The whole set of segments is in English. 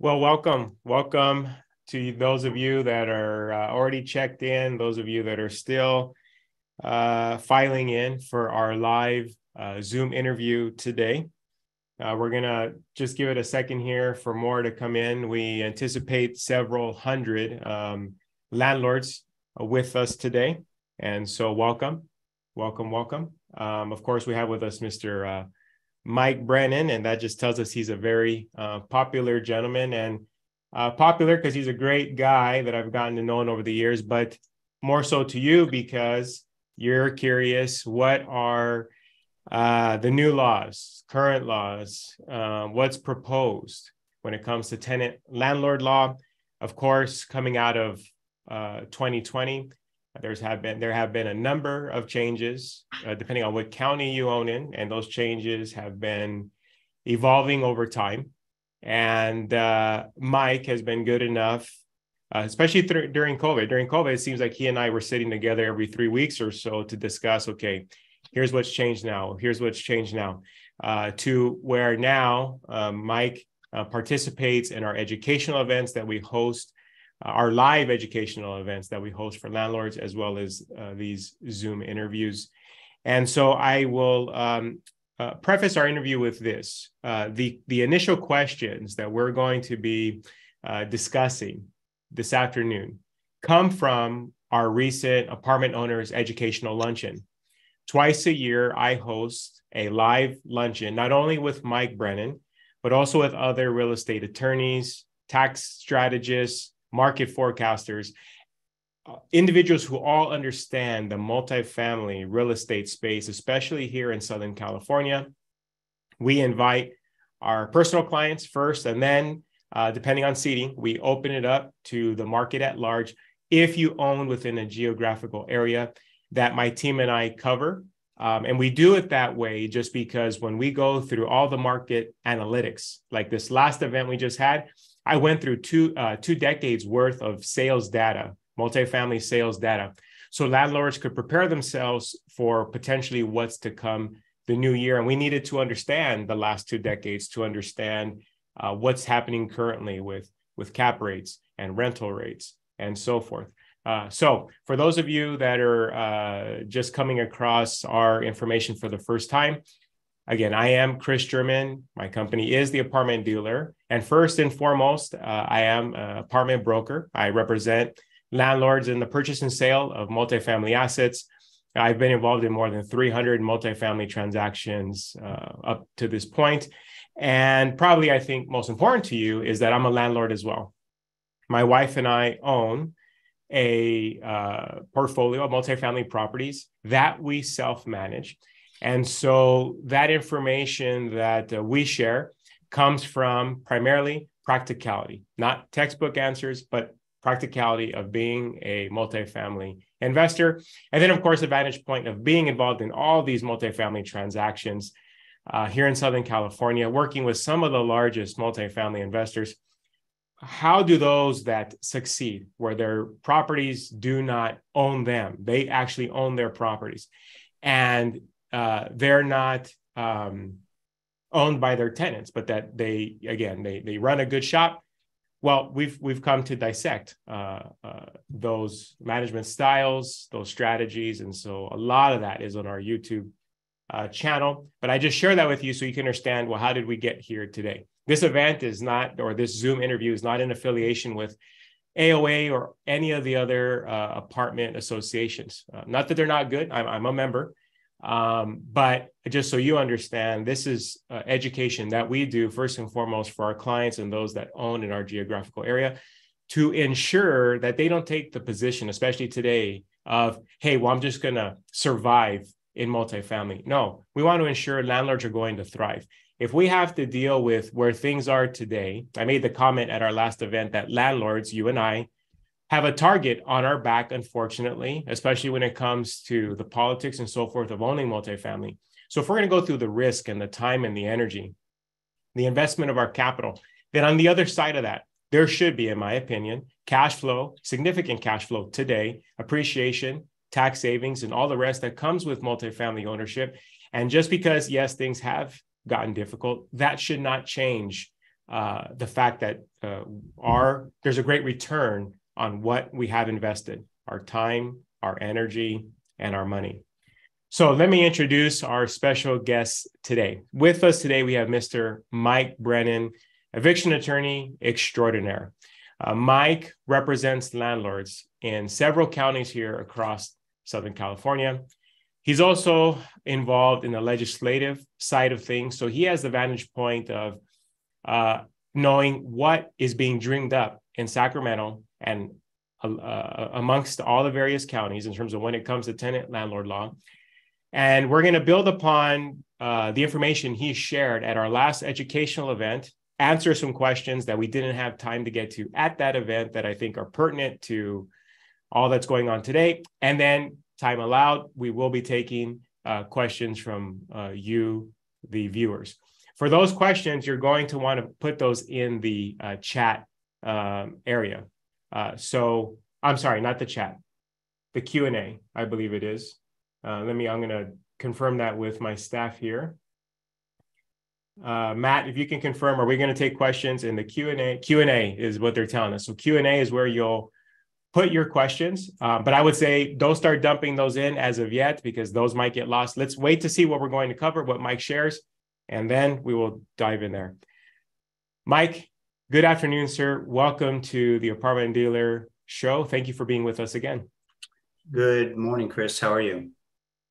Well, welcome to those of you that are already checked in, those of you that are still filing in for our live Zoom interview today. We're going to just give it a second here for more to come in. We anticipate several hundred landlords with us today. And so welcome. Of course, we have with us Mr. Mike Brennan, and that just tells us he's a very popular gentleman, and popular because he's a great guy that I've gotten to know over the years, but more so to you because you're curious, what are the new laws, current laws, what's proposed when it comes to tenant landlord law. Of course, coming out of 2020, there have been a number of changes depending on what county you own in, and those changes have been evolving over time. And Mike has been good enough, especially during COVID. During COVID, it seems like he and I were sitting together every 3 weeks or so to discuss, okay, here's what's changed now. Here's what's changed now. To where now Mike participates in our educational events that we host, our live educational events that we host for landlords, as well as these Zoom interviews. And so I will preface our interview with this. The initial questions that we're going to be discussing this afternoon come from our recent apartment owners educational luncheon. Twice a year, I host a live luncheon, not only with Mike Brennan, but also with other real estate attorneys, tax strategists, market forecasters, individuals who all understand the multifamily real estate space, especially here in Southern California. We invite our personal clients first, and then depending on seating, we open it up to the market at large. If you own within a geographical area that my team and I cover, and we do it that way just because when we go through all the market analytics, like this last event we just had, I went through two decades worth of sales data, multifamily sales data, so landlords could prepare themselves for potentially what's to come the new year. And we needed to understand the last 2 decades to understand what's happening currently with cap rates and rental rates and so forth. So for those of you that are just coming across our information for the first time, again, I am Kris. My company is The Apartment Dealer. And first and foremost, I am an apartment broker. I represent landlords in the purchase and sale of multifamily assets. I've been involved in more than 300 multifamily transactions up to this point. And probably, I think, most important to you is that I'm a landlord as well. My wife and I own a portfolio of multifamily properties that we self-manage. And so that information that we share comes from primarily practicality, not textbook answers, but practicality of being a multifamily investor. And then, of course, the vantage point of being involved in all these multifamily transactions here in Southern California, working with some of the largest multifamily investors. How do those that succeed, where their properties do not own them, they actually own their properties, and they're not owned by their tenants, but that they run a good shop? Well, we've come to dissect those management styles, those strategies, and so a lot of that is on our YouTube channel. But I just share that with you so you can understand, well, how did we get here today? This event is not, or this Zoom interview is not in affiliation with AOA or any of the other apartment associations. Not that they're not good. I'm a member. But just so you understand, this is education that we do first and foremost for our clients and those that own in our geographical area, to ensure that they don't take the position, especially today, of, hey, well, I'm just going to survive in multifamily. No, we want to ensure landlords are going to thrive. If we have to deal with where things are today, I made the comment at our last event that landlords, you and I, have a target on our back, unfortunately, especially when it comes to the politics and so forth of owning multifamily. So if we're going to go through the risk and the time and the energy, the investment of our capital, then on the other side of that, there should be, in my opinion, cash flow, significant cash flow today, appreciation, tax savings, and all the rest that comes with multifamily ownership. And just because, yes, things have gotten difficult, that should not change the fact that there's a great return on what we have invested, our time, our energy, and our money. So let me introduce our special guests today. With us today, we have Mr. Mike Brennan, eviction attorney extraordinaire. Mike represents landlords in several counties here across Southern California. He's also involved in the legislative side of things. So he has the vantage point of knowing what is being dreamed up in Sacramento and amongst all the various counties in terms of when it comes to tenant landlord law. And we're going to build upon the information he shared at our last educational event, answer some questions that we didn't have time to get to at that event that I think are pertinent to all that's going on today. And then, time allowed, we will be taking questions from you, the viewers. For those questions, you're going to want to put those in the chat area. So I'm sorry, not the chat, the Q&A, I believe it is. I'm going to confirm that with my staff here. Matt, if you can confirm, are we going to take questions in the Q&A? Q&A is what they're telling us. So Q&A is where you'll put your questions, but I would say don't start dumping those in as of yet because those might get lost. Let's wait to see what we're going to cover, what Mike shares, and then we will dive in there. Mike, good afternoon, sir. Welcome to the Apartment Dealer Show. Thank you for being with us again. Good morning, Kris. How are you?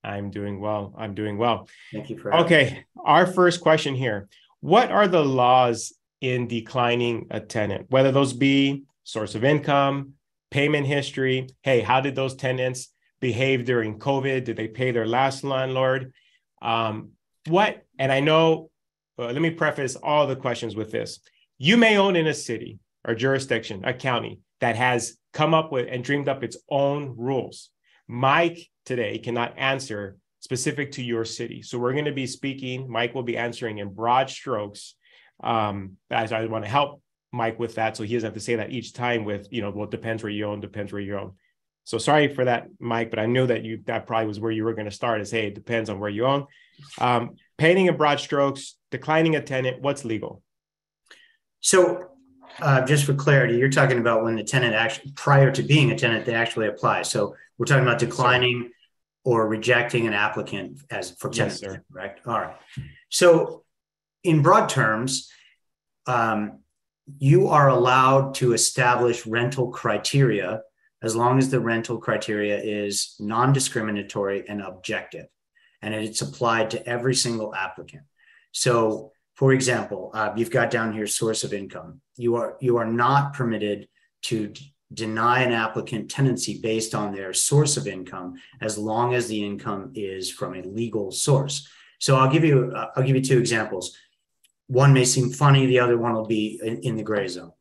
I'm doing well. Thank you for having me. Okay, our first question here. What are the laws in declining a tenant, whether those be source of income, payment history? Hey, how did those tenants behave during COVID? Did they pay their last landlord? And I know, let me preface all the questions with this. You may own in a city or jurisdiction, a county that has come up with and dreamed up its own rules. Mike today cannot answer specific to your city. So we're going to be speaking, Mike will be answering in broad strokes. As I want to help Mike with that, so he doesn't have to say that each time with, well, it depends where you own, So sorry for that, Mike, but I knew that probably was where you were going to start is, hey, it depends on where you own. Painting in broad strokes, declining a tenant, what's legal? So just for clarity, you're talking about when the tenant actually, prior to being a tenant, they actually apply. So we're talking about declining or rejecting an applicant for tenant, yes, right? All right. So in broad terms, you are allowed to establish rental criteria as long as the rental criteria is non-discriminatory and objective, and it's applied to every single applicant. So, for example, you've got down here source of income. You are not permitted to deny an applicant tenancy based on their source of income as long as the income is from a legal source. So I'll give you two examples. One may seem funny, the other one will be in the gray zone.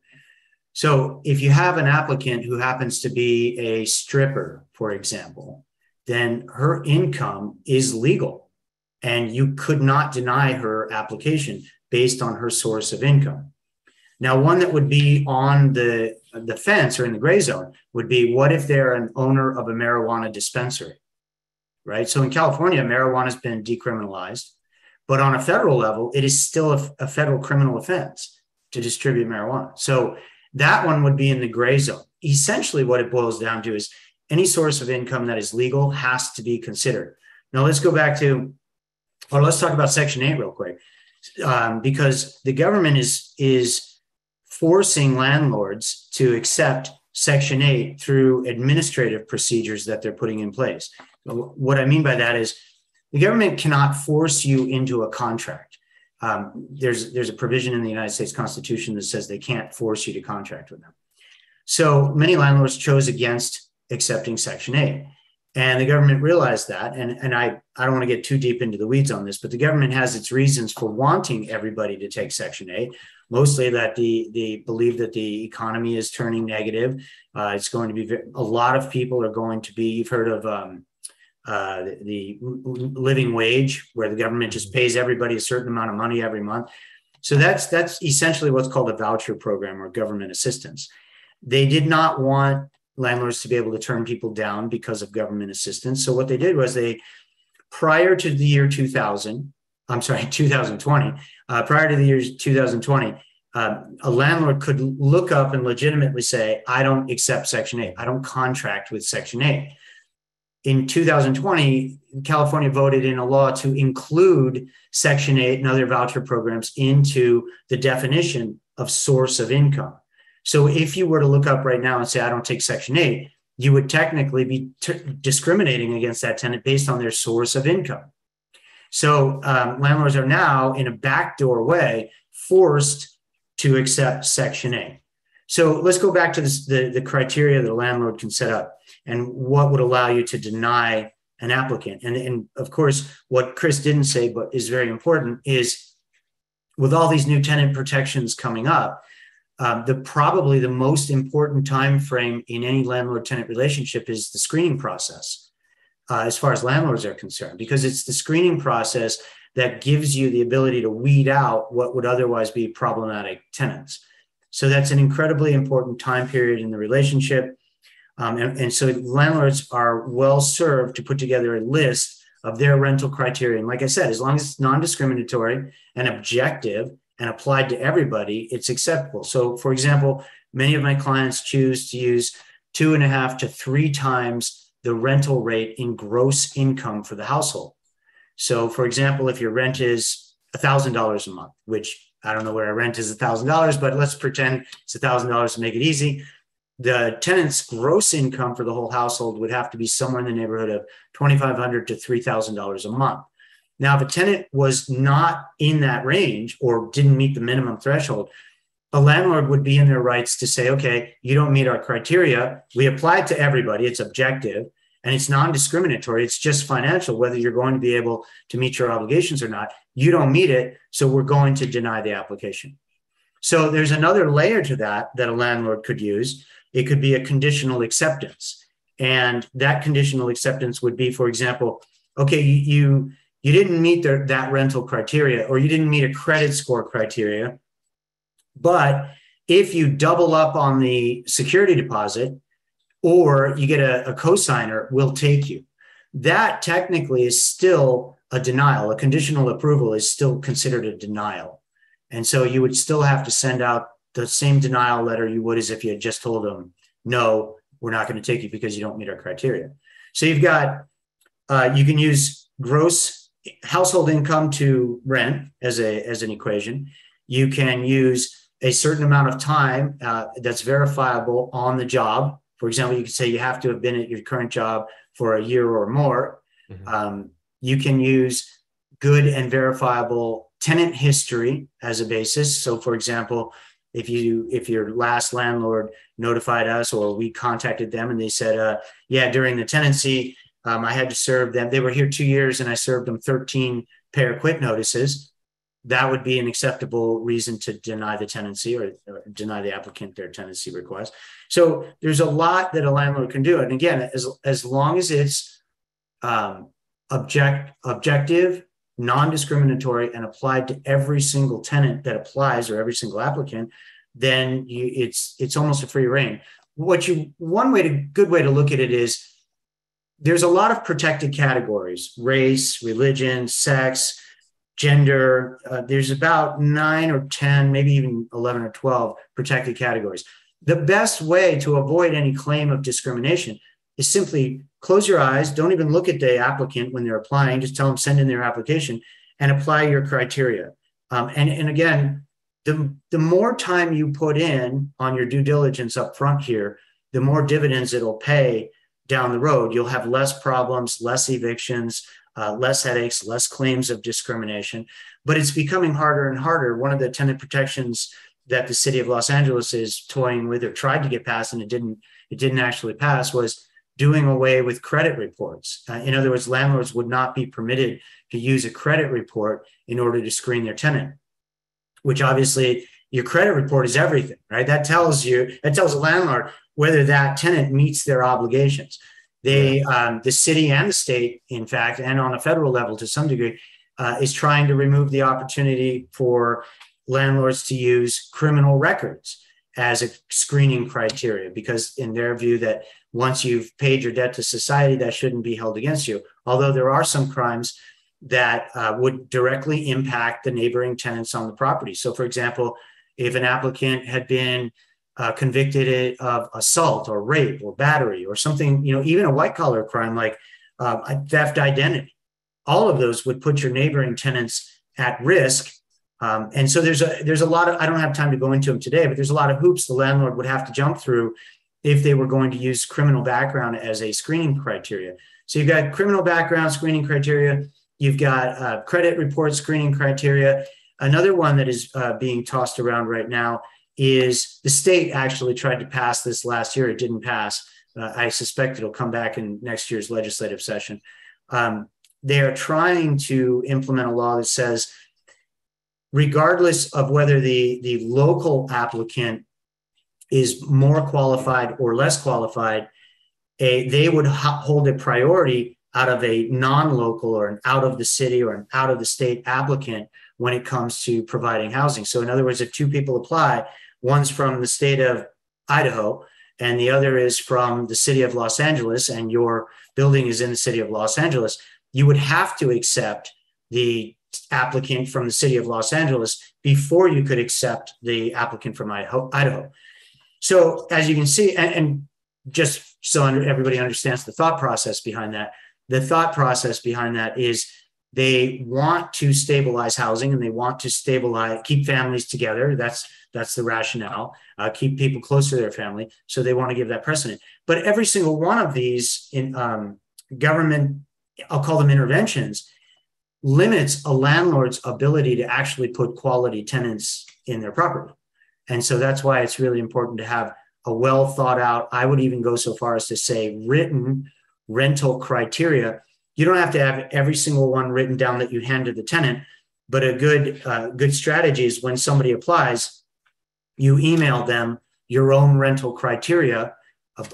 So if you have an applicant who happens to be a stripper, for example, then her income is legal and you could not deny her application based on her source of income. Now, one that would be on the fence or in the gray zone would be, what if they're an owner of a marijuana dispensary, right? So in California, marijuana has been decriminalized, but on a federal level, it is still a federal criminal offense to distribute marijuana. So that one would be in the gray zone. Essentially, what it boils down to is any source of income that is legal has to be considered. Now, let's talk about Section 8 real quick, because the government is forcing landlords to accept Section 8 through administrative procedures that they're putting in place. What I mean by that is the government cannot force you into a contract. There's a provision in the United States Constitution that says they can't force you to contract with them. So many landlords chose against accepting Section 8. And the government realized that, and I don't want to get too deep into the weeds on this, but the government has its reasons for wanting everybody to take Section 8, mostly that they believe that the economy is turning negative. It's going to be, a lot of people are going to be, you've heard of the living wage, where the government just pays everybody a certain amount of money every month. So that's essentially what's called a voucher program or government assistance. They did not want landlords to be able to turn people down because of government assistance. So what they did was prior to the year 2020, prior to the year 2020, a landlord could look up and legitimately say, I don't accept Section 8. I don't contract with Section 8. In 2020, California voted in a law to include Section 8 and other voucher programs into the definition of source of income. So if you were to look up right now and say, I don't take Section 8, you would technically be discriminating against that tenant based on their source of income. So landlords are now, in a backdoor way, forced to accept Section 8. So let's go back to the criteria that a landlord can set up and what would allow you to deny an applicant. And of course, what Kris didn't say, but is very important, is with all these new tenant protections coming up, probably the most important time frame in any landlord-tenant relationship is the screening process, as far as landlords are concerned, because it's the screening process that gives you the ability to weed out what would otherwise be problematic tenants. So that's an incredibly important time period in the relationship. And so landlords are well served to put together a list of their rental criteria. And like I said, as long as it's non-discriminatory and objective and applied to everybody, it's acceptable. So for example, many of my clients choose to use 2.5 to 3 times the rental rate in gross income for the household. So for example, if your rent is $1,000 a month, which I don't know where a rent is $1,000, but let's pretend it's $1,000 to make it easy. The tenant's gross income for the whole household would have to be somewhere in the neighborhood of $2,500 to $3,000 a month. Now, if a tenant was not in that range or didn't meet the minimum threshold, a landlord would be in their rights to say, okay, you don't meet our criteria. We apply it to everybody. It's objective and it's non-discriminatory. It's just financial, whether you're going to be able to meet your obligations or not. You don't meet it, so we're going to deny the application. So there's another layer to that a landlord could use. It could be a conditional acceptance. And that conditional acceptance would be, for example, okay, you didn't meet that rental criteria, or you didn't meet a credit score criteria, but if you double up on the security deposit or you get a cosigner, we'll take you. That technically is still a denial. A conditional approval is still considered a denial. And so you would still have to send out the same denial letter you would as if you had just told them, no, we're not going to take you because you don't meet our criteria. So you've got, you can use gross household income to rent as an equation. You can use a certain amount of time that's verifiable on the job. For example, you could say you have to have been at your current job for a year or more. Mm-hmm. You can use good and verifiable tenant history as a basis. So for example, if your last landlord notified us or we contacted them and they said, yeah, during the tenancy, I had to serve them. They were here 2 years and I served them 13 pay or quit notices. That would be an acceptable reason to deny the tenancy or deny the applicant their tenancy request. So there's a lot that a landlord can do. And again, as long as it's objective, non-discriminatory, and applied to every single tenant that applies or every single applicant, then it's almost a free rein. Good way to look at it is there's a lot of protected categories: race, religion, sex, gender. There's about 9 or 10, maybe even 11 or 12 protected categories. The best way to avoid any claim of discrimination is simply close your eyes. Don't even look at the applicant when they're applying. Just tell them, send in their application and apply your criteria. And again, the more time you put in on your due diligence up front here, the more dividends it'll pay down the road. You'll have less problems, less evictions, less headaches, less claims of discrimination. But it's becoming harder and harder. One of the tenant protections that the city of Los Angeles is toying with or tried to get passed, and it didn't actually pass, was doing away with credit reports. In other words, landlords would not be permitted to use a credit report in order to screen their tenant, which obviously your credit report is everything, right? That tells a landlord whether that tenant meets their obligations. The city and the state, in fact, and on a federal level to some degree, is trying to remove the opportunity for landlords to use criminal records as a screening criteria, because in their view that once you've paid your debt to society, that shouldn't be held against you. Although there are some crimes that would directly impact the neighboring tenants on the property. So for example, if an applicant had been convicted of assault or rape or battery or something, even a white collar crime like theft identity. All of those would put your neighboring tenants at risk. And so there's a lot of, I don't have time to go into them today, but there's a lot of hoops the landlord would have to jump through if they were going to use criminal background as a screening criteria. So you've got criminal background screening criteria, you've got credit report screening criteria. Another one that is being tossed around right now is the state actually tried to pass this last year. It didn't pass. I suspect it'll come back in next year's legislative session. They are trying to implement a law that says, regardless of whether the local applicant is more qualified or less qualified, they would hold a priority out of a non-local or an out of the city or an out of the state applicant when it comes to providing housing. So in other words, if two people apply, one's from the state of Idaho and the other is from the city of Los Angeles, and your building is in the city of Los Angeles, you would have to accept the applicant from the city of Los Angeles before you could accept the applicant from Idaho. So as you can see, and just so everybody understands the thought process behind that, the thought process behind that is they want to stabilize housing and they want to keep families together. That's the rationale, keep people close to their family. So they want to give that precedent. But every single one of these in government, I'll call them interventions, limits a landlord's ability to actually put quality tenants in their property. And so that's why it's really important to have a well thought out, I would even go so far as to say written rental criteria. You don't have to have every single one written down that you hand to the tenant, but a good strategy is when somebody applies, you email them your own rental criteria,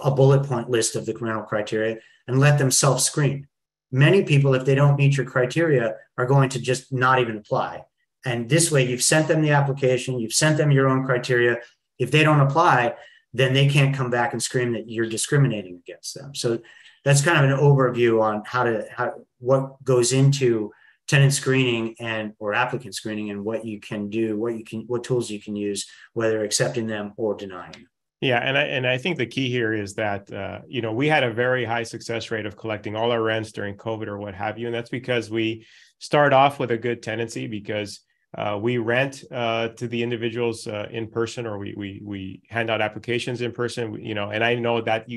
a bullet point list of the rental criteria, and let them self-screen. Many people, if they don't meet your criteria, are going to just not even apply. And this way, you've sent them the application, you've sent them your own criteria. If they don't apply, then they can't come back and scream that you're discriminating against them. So that's kind of an overview on what goes into tenant screening or applicant screening, and what you can do, what tools you can use, whether accepting them or denying them. Yeah, and I think the key here is that we had a very high success rate of collecting all our rents during COVID or what have you, and that's because we start off with a good tenancy, because we rent to the individuals in person, or we hand out applications in person. And I know that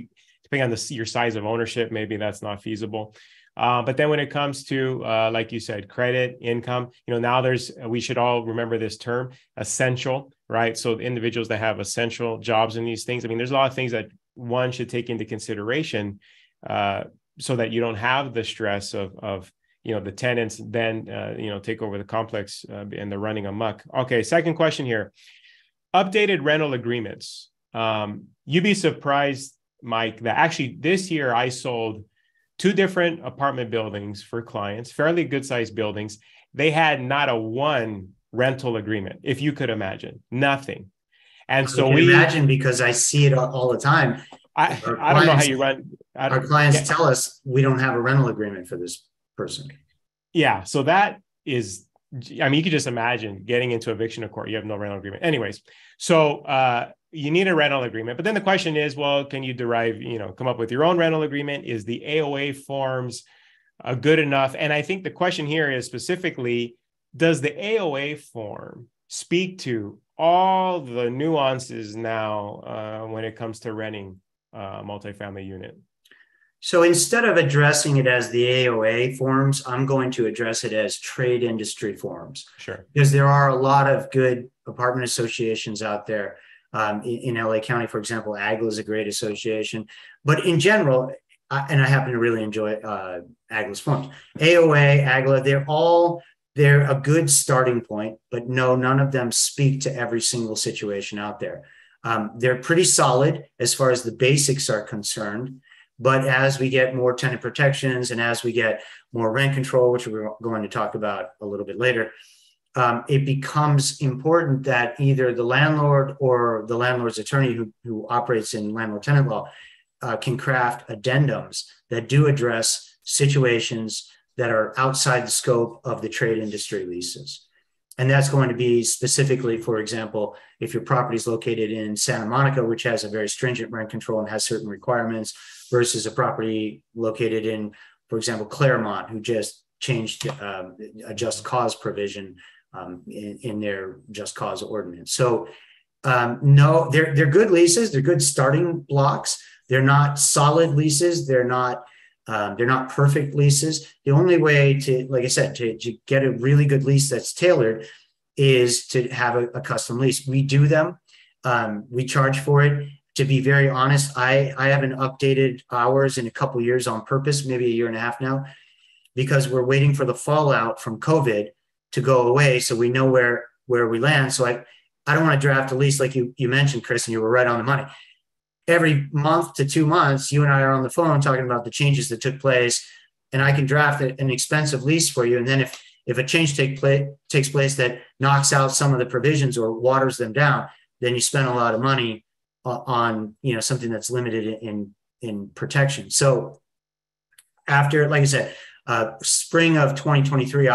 depending on your size of ownership, maybe that's not feasible. But then when it comes to, like you said, credit, income, now we should all remember this term, essential, right? So the individuals that have essential jobs in these things, I mean, there's a lot of things that one should take into consideration so that you don't have the stress of the tenants then, take over the complex and they're running amok. Okay, second question here. Updated rental agreements. You'd be surprised, Mike, that actually this year I sold 2 different apartment buildings for clients, fairly good-sized buildings. They had not a one rental agreement, if you could imagine, nothing. And so we imagine, because I see it all the time. I don't know how you run. Our clients tell us we don't have a rental agreement for this person. Yeah, so that is, I mean, you could just imagine getting into eviction court. You have no rental agreement. Anyways, so you need a rental agreement. But then the question is, well, can you come up with your own rental agreement? Is the AOA forms good enough? And I think the question here is specifically, does the AOA form speak to all the nuances now when it comes to renting a multifamily unit? So instead of addressing it as the AOA forms, I'm going to address it as trade industry forms. Sure. Because there are a lot of good apartment associations out there. In LA County, for example, AGLA is a great association. But in general, and I happen to really enjoy AGLA's forms, AOA, AGLA, they're a good starting point, but no, none of them speak to every single situation out there. They're pretty solid as far as the basics are concerned. But as we get more tenant protections and as we get more rent control, which we're going to talk about a little bit later, it becomes important that either the landlord or the landlord's attorney who operates in landlord tenant law can craft addendums that do address situations that are outside the scope of the trade industry leases. And that's going to be specifically, for example, if your property is located in Santa Monica, which has a very stringent rent control and has certain requirements, versus a property located in, for example, Claremont, who just changed a just cause provision in their just cause ordinance. So no, they're good leases. They're good starting blocks. They're not solid leases. They're not perfect leases. The only way to, like I said, to get a really good lease that's tailored is to have a custom lease. We do them. We charge for it. To be very honest, I haven't updated ours in a couple of years on purpose, maybe a year and a half now, because we're waiting for the fallout from COVID to go away, so we know where we land. So I don't want to draft a lease like you mentioned, Kris, and you were right on the money. Every month to 2 months, you and I are on the phone talking about the changes that took place, and I can draft an expensive lease for you. And then if a change takes place that knocks out some of the provisions or waters them down, then you spend a lot of money on something that's limited in protection. So after, like I said, spring of 2023,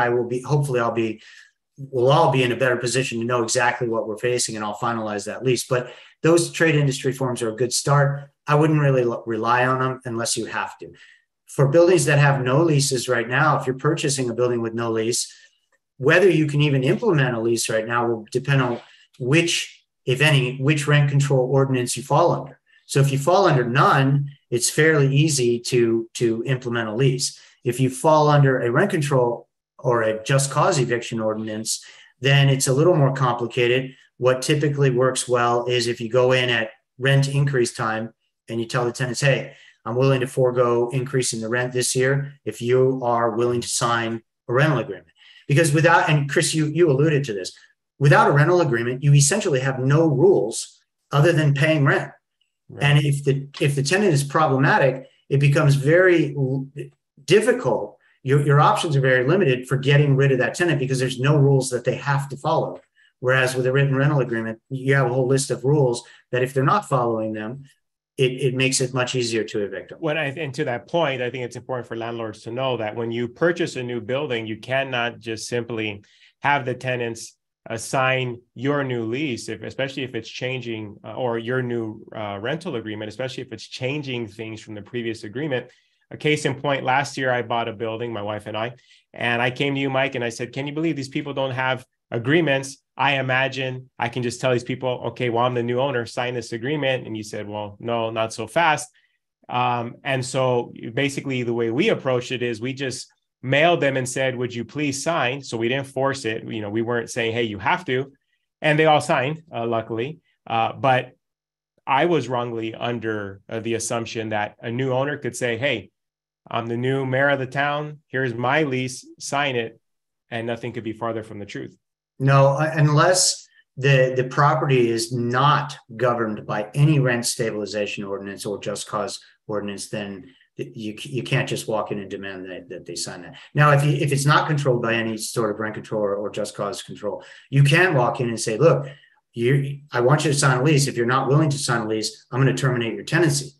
we'll all be in a better position to know exactly what we're facing, and I'll finalize that lease. But those trade industry forms are a good start. I wouldn't really rely on them unless you have to. For buildings that have no leases right now, if you're purchasing a building with no lease, whether you can even implement a lease right now will depend on which rent control ordinance you fall under. So if you fall under none, it's fairly easy to implement a lease. If you fall under a rent control or a just cause eviction ordinance, then it's a little more complicated. What typically works well is if you go in at rent increase time and you tell the tenants, hey, I'm willing to forego increasing the rent this year if you are willing to sign a rental agreement. Because and Kris, you alluded to this, without a rental agreement, you essentially have no rules other than paying rent. Right. And if the tenant is problematic, it becomes very difficult. Your options are very limited for getting rid of that tenant because there's no rules that they have to follow. Whereas with a written rental agreement, you have a whole list of rules that if they're not following them, it makes it much easier to evict them. And to that point, I think it's important for landlords to know that when you purchase a new building, you cannot just simply have the tenants assign your new lease, especially if it's changing, or your new rental agreement, especially if it's changing things from the previous agreement. A case in point, last year I bought a building, my wife and I came to you, Mike, and I said, can you believe these people don't have agreements? I imagine I can just tell these people, okay, well, I'm the new owner, sign this agreement. And you said, well, no, not so fast. And so basically the way we approached it is we just mailed them and said, would you please sign? So we didn't force it. We weren't saying, hey, you have to. And they all signed, luckily. But I was wrongly under the assumption that a new owner could say, hey, I'm the new mayor of the town. Here's my lease, sign it. And nothing could be farther from the truth. No, unless the property is not governed by any rent stabilization ordinance or just cause ordinance, then you can't just walk in and demand that they sign that. Now, if it's not controlled by any sort of rent control or just cause control, you can walk in and say, look, I want you to sign a lease. If you're not willing to sign a lease, I'm going to terminate your tenancy.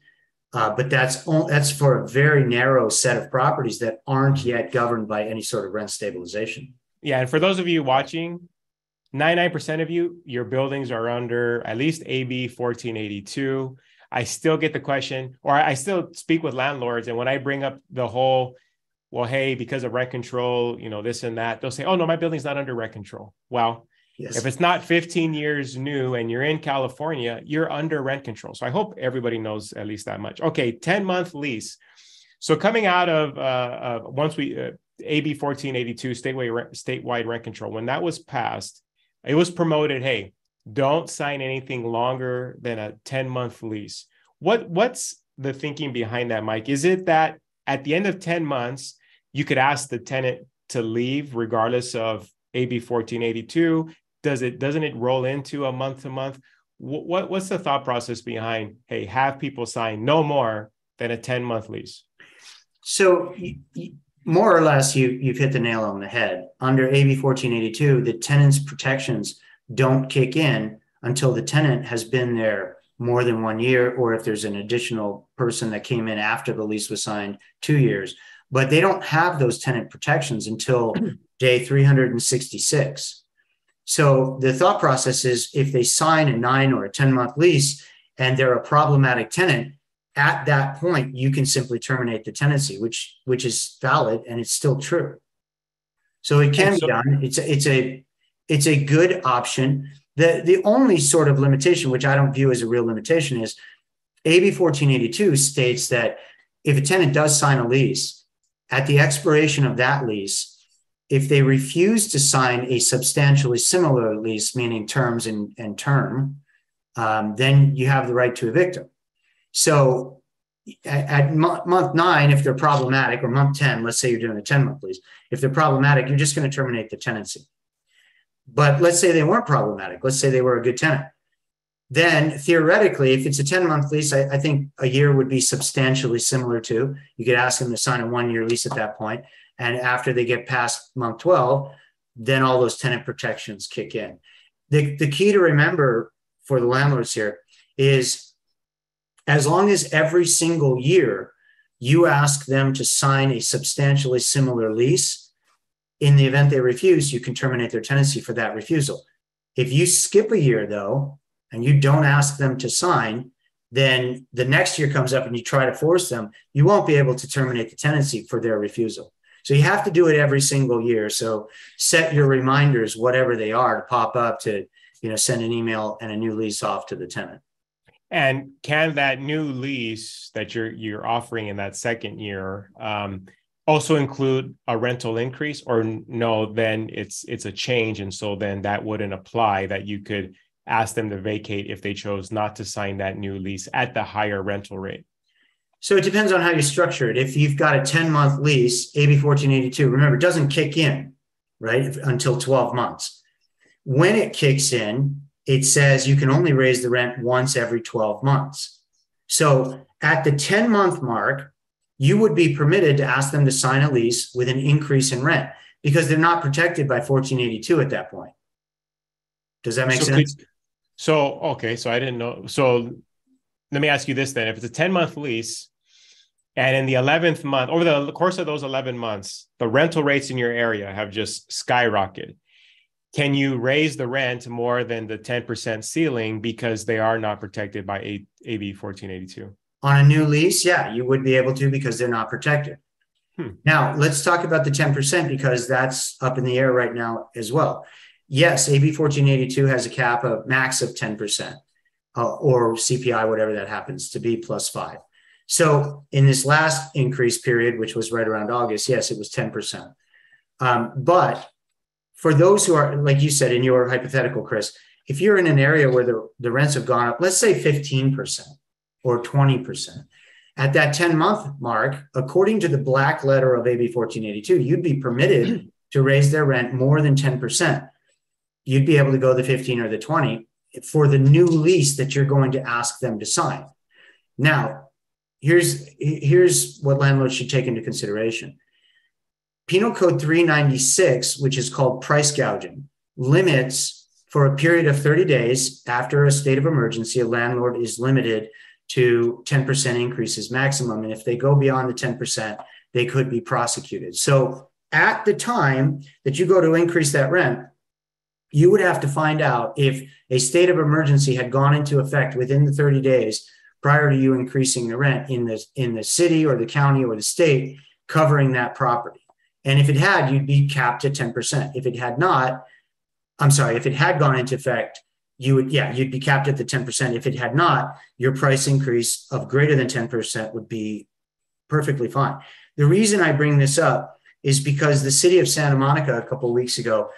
But that's for a very narrow set of properties that aren't yet governed by any sort of rent stabilization. Yeah, and for those of you watching, 99% of your buildings are under at least AB 1482. I still get the question, or I still speak with landlords, and when I bring up the whole, well, hey, because of rent control, this and that, they'll say, oh, no, my building's not under rent control. Well, yes. If it's not 15 years new and you're in California, you're under rent control. So I hope everybody knows at least that much. Okay, 10-month lease. So coming out of once we AB 1482, statewide rent control, when that was passed, it was promoted, hey, don't sign anything longer than a 10-month lease. What's the thinking behind that, Mike? Is it that at the end of 10 months, you could ask the tenant to leave regardless of AB 1482? Doesn't it roll into a month-to-month? What's the thought process behind, hey, have people sign no more than a 10-month lease? So more or less, you've hit the nail on the head. Under AB 1482, the tenant's protections don't kick in until the tenant has been there more than 1 year, or if there's an additional person that came in after the lease was signed, 2 years. But they don't have those tenant protections until day 366. So the thought process is if they sign a 9 or a 10-month lease and they're a problematic tenant, at that point, you can simply terminate the tenancy, which is valid and it's still true. So it can be done. It's a good option. The only sort of limitation, which I don't view as a real limitation, is AB 1482 states that if a tenant does sign a lease, at the expiration of that lease, if they refuse to sign a substantially similar lease, meaning terms and term, then you have the right to evict them. So at month 9, if they're problematic, or month 10, let's say you're doing a 10-month lease, if they're problematic, you're just going to terminate the tenancy. But let's say they weren't problematic. Let's say they were a good tenant. Then theoretically, if it's a 10-month lease, I think a year would be substantially similar to. You could ask them to sign a 1-year lease at that point. And after they get past month 12, then all those tenant protections kick in. The key to remember for the landlords here is as long as every single year you ask them to sign a substantially similar lease, in the event they refuse, you can terminate their tenancy for that refusal. If you skip a year, though, and you don't ask them to sign, then the next year comes up and you try to force them, you won't be able to terminate the tenancy for their refusal. So you have to do it every single year. So set your reminders, whatever they are, to pop up to, send an email and a new lease off to the tenant. And can that new lease that you're offering in that second year also include a rental increase, or no, then it's a change, and so then that wouldn't apply, that you could ask them to vacate if they chose not to sign that new lease at the higher rental rate? So it depends on how you structure it. If you've got a 10-month lease, AB 1482, remember, it doesn't kick in, right, until 12 months. When it kicks in, it says you can only raise the rent once every 12 months. So at the 10-month mark, you would be permitted to ask them to sign a lease with an increase in rent because they're not protected by 1482 at that point. Does that make sense? Okay, so I didn't know. So let me ask you this then. If it's a 10-month lease and in the 11th month, over the course of those 11 months, the rental rates in your area have just skyrocketed, can you raise the rent more than the 10% ceiling because they are not protected by AB 1482? On a new lease, yeah, you would be able to because they're not protected. Now, let's talk about the 10% because that's up in the air right now as well. Yes, AB 1482 has a cap of max of 10% or CPI, whatever that happens to be, plus 5. So in this last increase period, which was right around August, yes, it was 10%. But for those who are, like you said in your hypothetical, Kris, if you're in an area where the rents have gone up, let's say 15% or 20%, at that 10-month mark, according to the black letter of AB 1482, you'd be permitted to raise their rent more than 10%. You'd be able to go the 15 or the 20 for the new lease that you're going to ask them to sign. Now, here's what landlords should take into consideration. Penal Code 396, which is called price gouging, limits for a period of 30 days after a state of emergency, a landlord is limited to 10% increases maximum. And if they go beyond the 10%, they could be prosecuted. So at the time that you go to increase that rent, you would have to find out if a state of emergency had gone into effect within the 30 days prior to you increasing the rent in the city or the county or the state covering that property. And if it had, you'd be capped at 10%. If it had not, if it had gone into effect, you'd be capped at the 10%. If it had not, your price increase of greater than 10% would be perfectly fine. The reason I bring this up is because the city of Santa Monica a couple of weeks ago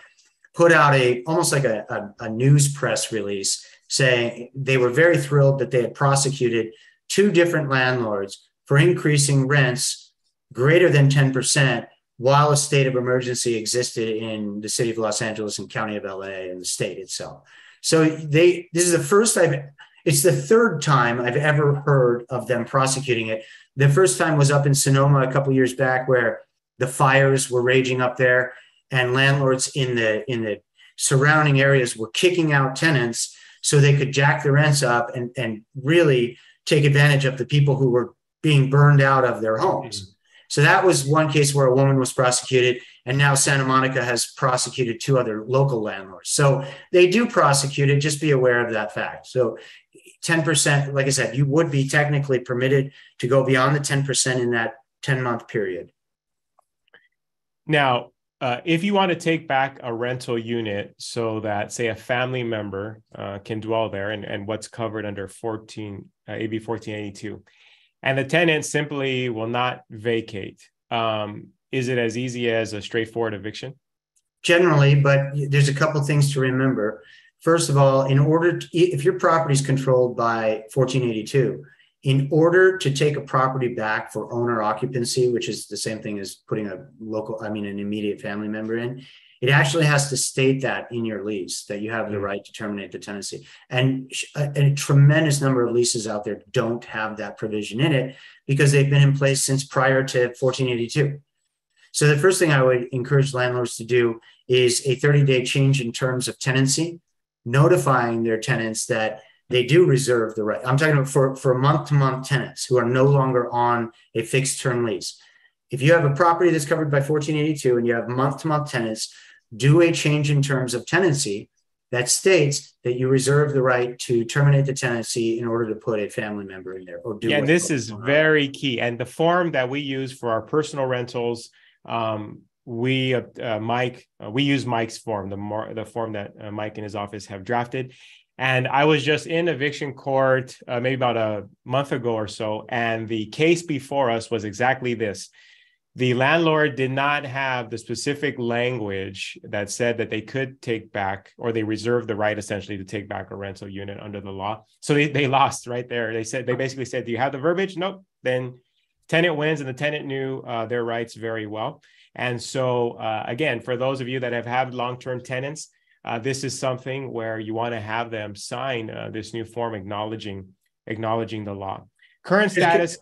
put out almost like a news press release saying they were very thrilled that they had prosecuted 2 different landlords for increasing rents greater than 10% while a state of emergency existed in the city of Los Angeles and county of LA and the state itself. So this is it's the third time I've ever heard of them prosecuting it. The first time was up in Sonoma a couple of years back where the fires were raging up there and landlords in the surrounding areas were kicking out tenants so they could jack the rents up and really take advantage of the people who were being burned out of their homes. So that was one case where a woman was prosecuted. And now Santa Monica has prosecuted 2 other local landlords. So they do prosecute it. Just be aware of that fact. So 10%, like I said, you would be technically permitted to go beyond the 10% in that 10-month period. Now, if you want to take back a rental unit so that, say, a family member can dwell there, and what's covered under AB 1482, and the tenant simply will not vacate, is it as easy as a straightforward eviction? Generally, but there's a couple things to remember. First of all, if your property is controlled by 1482, in order to take a property back for owner occupancy, which is the same thing as putting an immediate family member in, it actually has to state that in your lease, that you have the right to terminate the tenancy. And a tremendous number of leases out there don't have that provision in it because they've been in place since prior to 1482. So the first thing I would encourage landlords to do is a 30-day change in terms of tenancy, notifying their tenants that they do reserve the right. I'm talking about for month-to-month tenants who are no longer on a fixed-term lease. If you have a property that's covered by 1482 and you have month-to-month tenants, do a change in terms of tenancy that states that you reserve the right to terminate the tenancy in order to put a family member in there. Or do. Yeah, this is very key. And the form that we use for our personal rentals, we use Mike's form, the form that Mike and his office have drafted. And I was just in eviction court maybe about a month ago or so, and the case before us was exactly this. The landlord did not have the specific language that said that they could take back, or they reserved the right essentially to take back a rental unit under the law. So they lost right there. They basically said, do you have the verbiage? Nope. Then tenant wins, and the tenant knew their rights very well. And so again, for those of you that have had long-term tenants, this is something where you want to have them sign this new form acknowledging the law. Current status.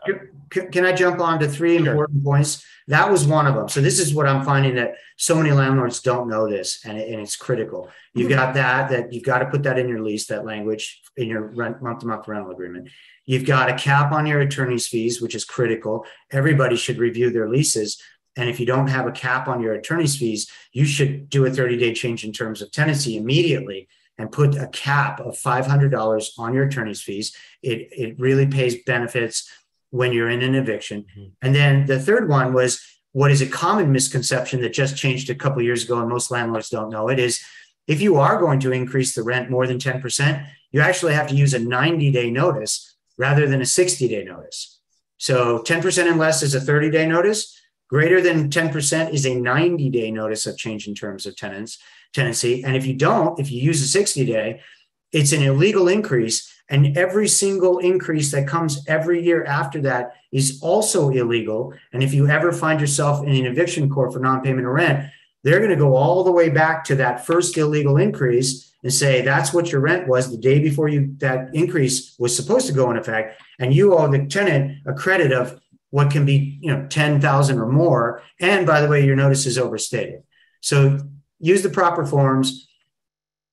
Can I jump on to 3 important points? That was one of them. So this is what I'm finding, that so many landlords don't know this, and it's critical. You've got that you've got to put that in your lease, that language in your month-to-month rental agreement. You've got a cap on your attorney's fees, which is critical. Everybody should review their leases. And if you don't have a cap on your attorney's fees, you should do a 30-day change in terms of tenancy immediately and put a cap of $500 on your attorney's fees. It really pays benefits when you're in an eviction. Mm-hmm. And then the third one was what is a common misconception that just changed a couple of years ago, and most landlords don't know it, is if you are going to increase the rent more than 10%, you actually have to use a 90-day notice rather than a 60-day notice. So 10% and less is a 30-day notice. Greater than 10% is a 90-day notice of change in terms of tenancy. And if you use a 60-day, it's an illegal increase. And every single increase that comes every year after that is also illegal. And if you ever find yourself in an eviction court for non-payment of rent, they're going to go all the way back to that first illegal increase and say that's what your rent was the day before that increase was supposed to go in effect. And you owe the tenant a credit of what can be, $10,000 or more. And by the way, your notice is overstated. So use the proper forms,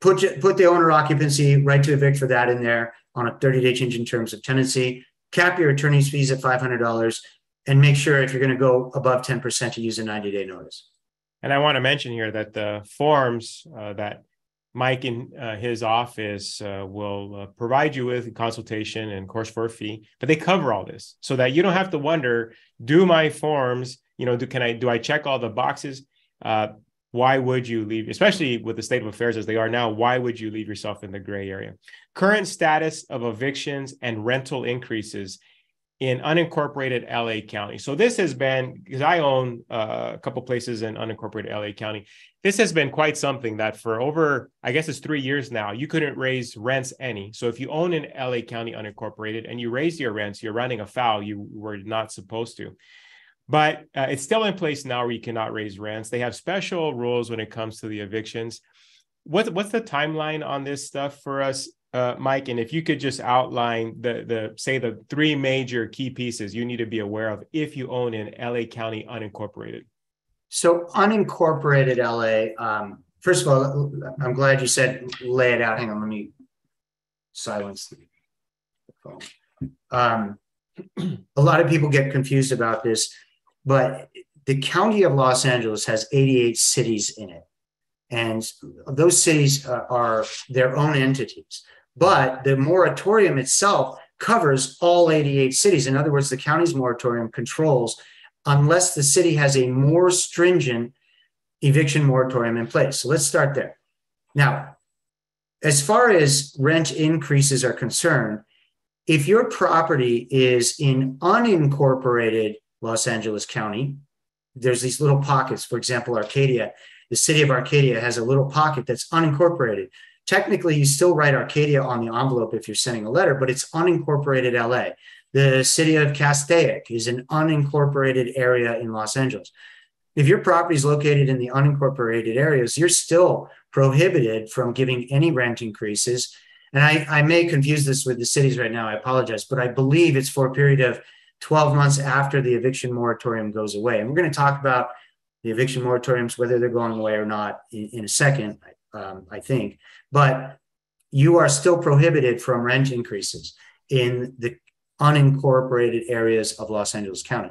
put the owner occupancy right to evict for that in there on a 30-day change in terms of tenancy, cap your attorney's fees at $500, and make sure if you're going to go above 10% to use a 90-day notice. And I want to mention here that the forms that Mike in his office will provide you with a consultation and, of course, for a fee, but they cover all this so that you don't have to wonder, do my forms, do I check all the boxes? Why would you leave, especially with the state of affairs as they are now, why would you leave yourself in the gray area? Current status of evictions and rental increases in unincorporated LA County. So this has been, because I own a couple places in unincorporated LA County, this has been quite something that for over, I guess it's 3 years now, you couldn't raise rents any. So if you own an LA County unincorporated and you raise your rents, you're running afoul. You were not supposed to. But it's still in place now where you cannot raise rents. They have special rules when it comes to the evictions. What's the timeline on this stuff for us, Mike? And if you could just outline the 3 major key pieces you need to be aware of if you own an LA County unincorporated. So unincorporated LA, first of all, I'm glad you said lay it out. Hang on, let me silence the phone. A lot of people get confused about this, but the county of Los Angeles has 88 cities in it. And those cities are their own entities. But the moratorium itself covers all 88 cities. In other words, the county's moratorium controls unless the city has a more stringent eviction moratorium in place. So let's start there. Now, as far as rent increases are concerned, if your property is in unincorporated Los Angeles County, there's these little pockets. For example, Arcadia, the city of Arcadia has a little pocket that's unincorporated. Technically, you still write Arcadia on the envelope if you're sending a letter, but it's unincorporated LA. The city of Castaic is an unincorporated area in Los Angeles. If your property is located in the unincorporated areas, you're still prohibited from giving any rent increases. And I may confuse this with the cities right now, I apologize, but I believe it's for a period of 12 months after the eviction moratorium goes away. And we're going to talk about the eviction moratoriums, whether they're going away or not in a second, I think. But you are still prohibited from rent increases in the unincorporated areas of Los Angeles County.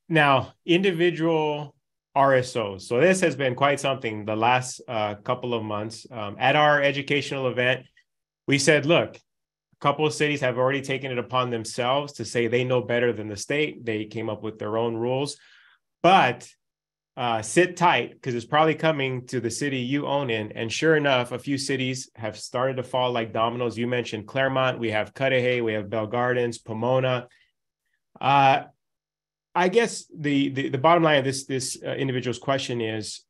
Now, individual RSOs. So this has been quite something the last couple of months. At our educational event, we said, look, a couple of cities have already taken it upon themselves to say they know better than the state. They came up with their own rules. But sit tight, because it's probably coming to the city you own in. And sure enough, a few cities have started to fall like dominoes. You mentioned Claremont, we have Cudahy, we have Bell Gardens, Pomona. I guess the bottom line of this individual's question is,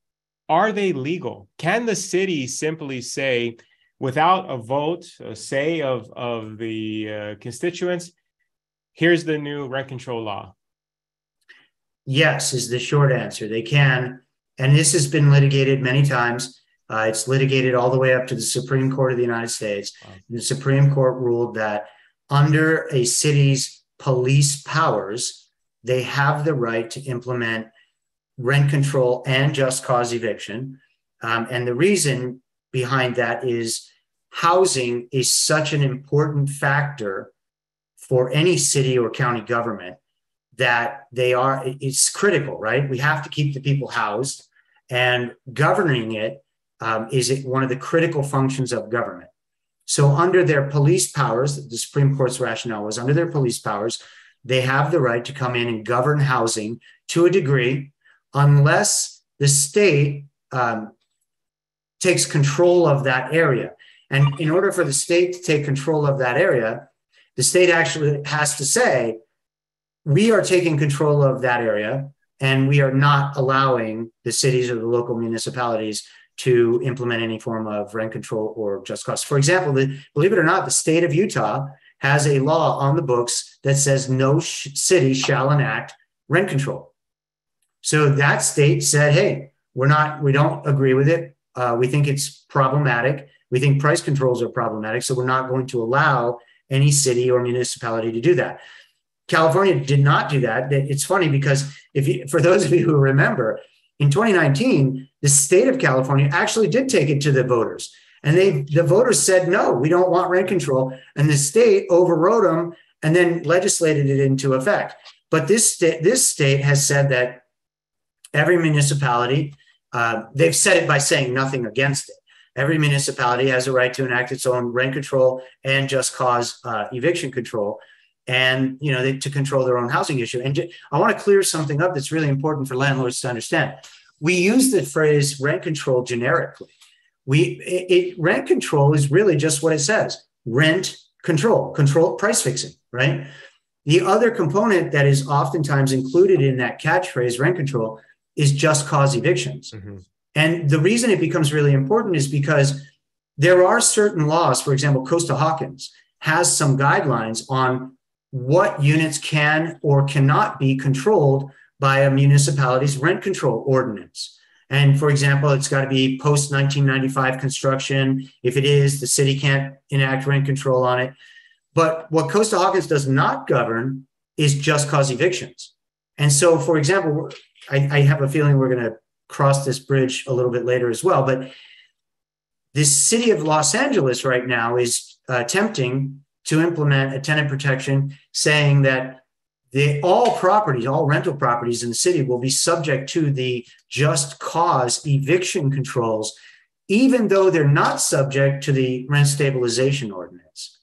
are they legal? Can the city simply say, without a vote, a say of the constituents, here's the new rent control law? Yes, is the short answer. They can. And this has been litigated many times. It's litigated all the way up to the Supreme Court of the United States. Wow. The Supreme Court ruled that under a city's police powers, they have the right to implement rent control and just cause eviction. And the reason behind that is housing is such an important factor for any city or county government that it's critical, right? We have to keep the people housed, and governing it is one of the critical functions of government. So under their police powers, the Supreme Court's rationale was under their police powers, they have the right to come in and govern housing to a degree, unless the state takes control of that area. And in order for the state to take control of that area, the state actually has to say, we are taking control of that area, and we are not allowing the cities or the local municipalities to implement any form of rent control or just cause. For example, believe it or not, the state of Utah has a law on the books that says no city shall enact rent control. So that state said, hey, we don't agree with it. We think it's problematic. We think price controls are problematic. So we're not going to allow any city or municipality to do that. California did not do that. It's funny because for those of you who remember, in 2019, the state of California actually did take it to the voters. And the voters said, no, we don't want rent control. And the state overrode them and then legislated it into effect. But this state has said that every municipality, they've said it by saying nothing against it. Every municipality has a right to enact its own rent control and just cause eviction control, and to control their own housing issue. And I want to clear something up that's really important for landlords to understand. We use the phrase rent control generically. Rent control is really just what it says: rent control price fixing, right? The other component that is oftentimes included in that catchphrase, rent control, is just cause evictions. Mm-hmm. And the reason it becomes really important is because there are certain laws. For example, Costa-Hawkins has some guidelines on what units can or cannot be controlled by a municipality's rent control ordinance. And for example, it's got to be post-1995 construction. If it is, the city can't enact rent control on it. But what Costa-Hawkins does not govern is just cause evictions. And so, for example, I have a feeling we're going to cross this bridge a little bit later as well. But the city of Los Angeles right now is attempting to implement a tenant protection saying that all rental properties in the city will be subject to the just cause eviction controls, even though they're not subject to the rent stabilization ordinance.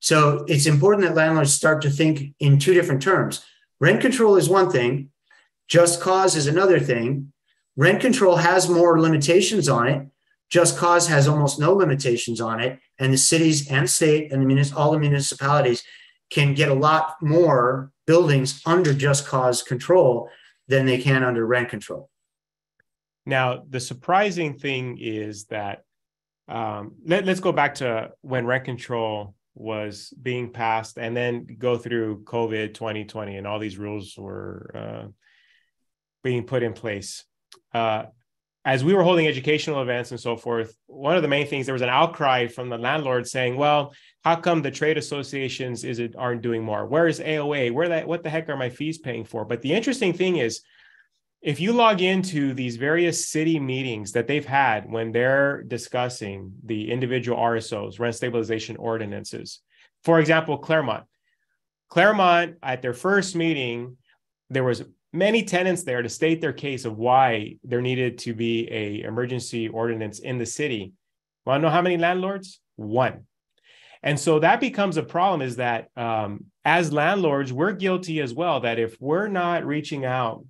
So it's important that landlords start to think in two different terms. Rent control is one thing, just cause is another thing. Rent control has more limitations on it. Just cause has almost no limitations on it. And the cities and state and all the municipalities can get a lot more buildings under just cause control than they can under rent control. Now, the surprising thing is that let's go back to when rent control was being passed and then go through COVID 2020 and all these rules were being put in place. As we were holding educational events and so forth, one of the main things, there was an outcry from the landlords saying, well, how come the trade associations aren't doing more? Where is AOA? What the heck are my fees paying for? But the interesting thing is, if you log into these various city meetings that they've had when they're discussing the individual RSOs, rent stabilization ordinances, for example, Claremont at their first meeting, there was many tenants there to state their case of why there needed to be an emergency ordinance in the city. Want to know how many landlords? One. And so that becomes a problem, is that as landlords, we're guilty as well, that if we're not reaching out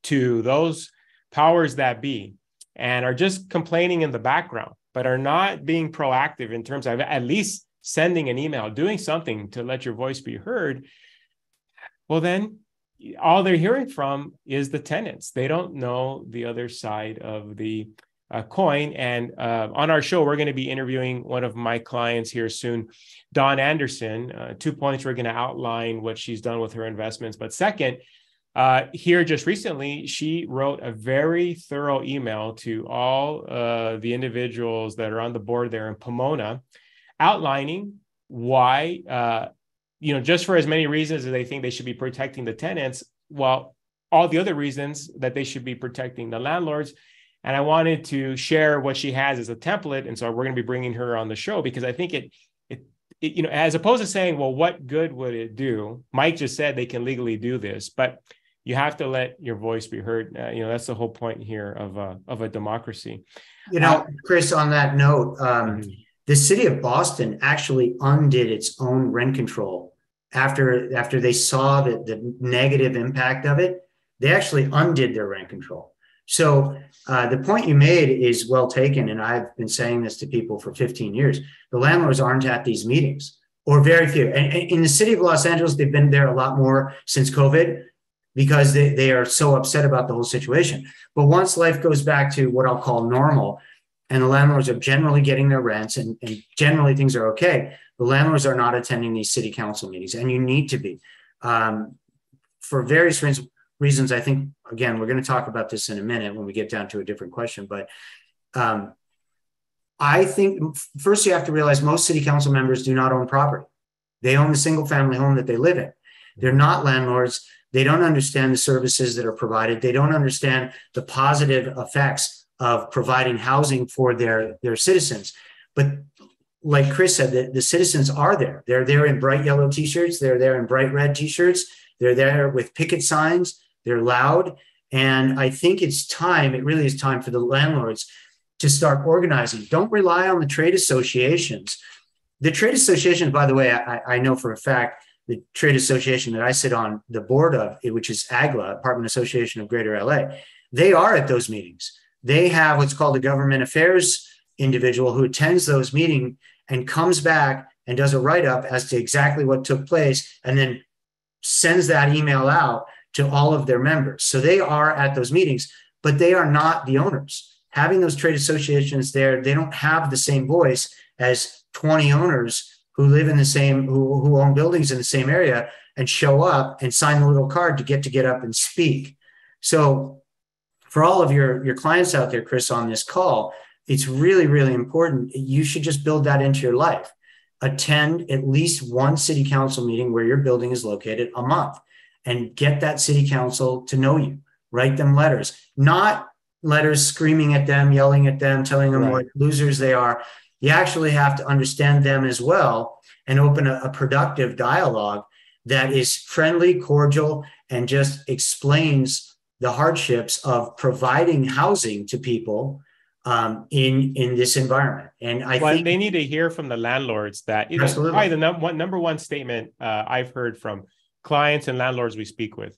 to those powers that be and are just complaining in the background, but are not being proactive in terms of at least sending an email, doing something to let your voice be heard, well, then all they're hearing from is the tenants. They don't know the other side of the coin. And on our show, we're going to be interviewing one of my clients here soon, Dawn Anderson. 2 points, we're going to outline what she's done with her investments. But second, here just recently, she wrote a very thorough email to all the individuals that are on the board there in Pomona, outlining why just for as many reasons as they think they should be protecting the tenants, well, all the other reasons that they should be protecting the landlords. And I wanted to share what she has as a template. And so we're going to be bringing her on the show because I think it as opposed to saying, well, what good would it do? Mike just said they can legally do this, but you have to let your voice be heard. That's the whole point here of a democracy. Kris, on that note, the city of Boston actually undid its own rent control after they saw the negative impact of it. They actually undid their rent control. So the point you made is well taken, and I've been saying this to people for 15 years. The landlords aren't at these meetings, or very few. And in the city of Los Angeles, they've been there a lot more since COVID because they are so upset about the whole situation. But once life goes back to what I'll call normal, and the landlords are generally getting their rents and generally things are okay, the landlords are not attending these city council meetings, and you need to be. For various reasons, I think, again, we're going to talk about this in a minute when we get down to a different question, but I think first you have to realize most city council members do not own property. They own the single family home that they live in. They're not landlords. They don't understand the services that are provided. They don't understand the positive effects of providing housing for their citizens. But like Kris said, the citizens are there. They're there in bright yellow t-shirts. They're there in bright red t-shirts. They're there with picket signs. They're loud. And I think it really is time for the landlords to start organizing. Don't rely on the trade associations. The trade associations, by the way, I know for a fact, the trade association that I sit on the board of, which is AGLA, Apartment Association of Greater LA, they are at those meetings. They have what's called a government affairs individual who attends those meetings and comes back and does a write-up as to exactly what took place and then sends that email out to all of their members. So they are at those meetings, but they are not the owners. Having those trade associations there, they don't have the same voice as 20 owners who live in the same, who own buildings in the same area and show up and sign the little card to get up and speak. So for all of your clients out there, Kris, on this call, it's really, really important. You should just build that into your life. Attend at least one city council meeting where your building is located a month and get that city council to know you. Write them letters, not letters screaming at them, yelling at them, telling them what losers they are. You actually have to understand them as well and open a productive dialogue that is friendly, cordial, and just explains the hardships of providing housing to people in this environment. And I think they need to hear from the landlords that, absolutely. probably the number one statement I've heard from clients and landlords we speak with.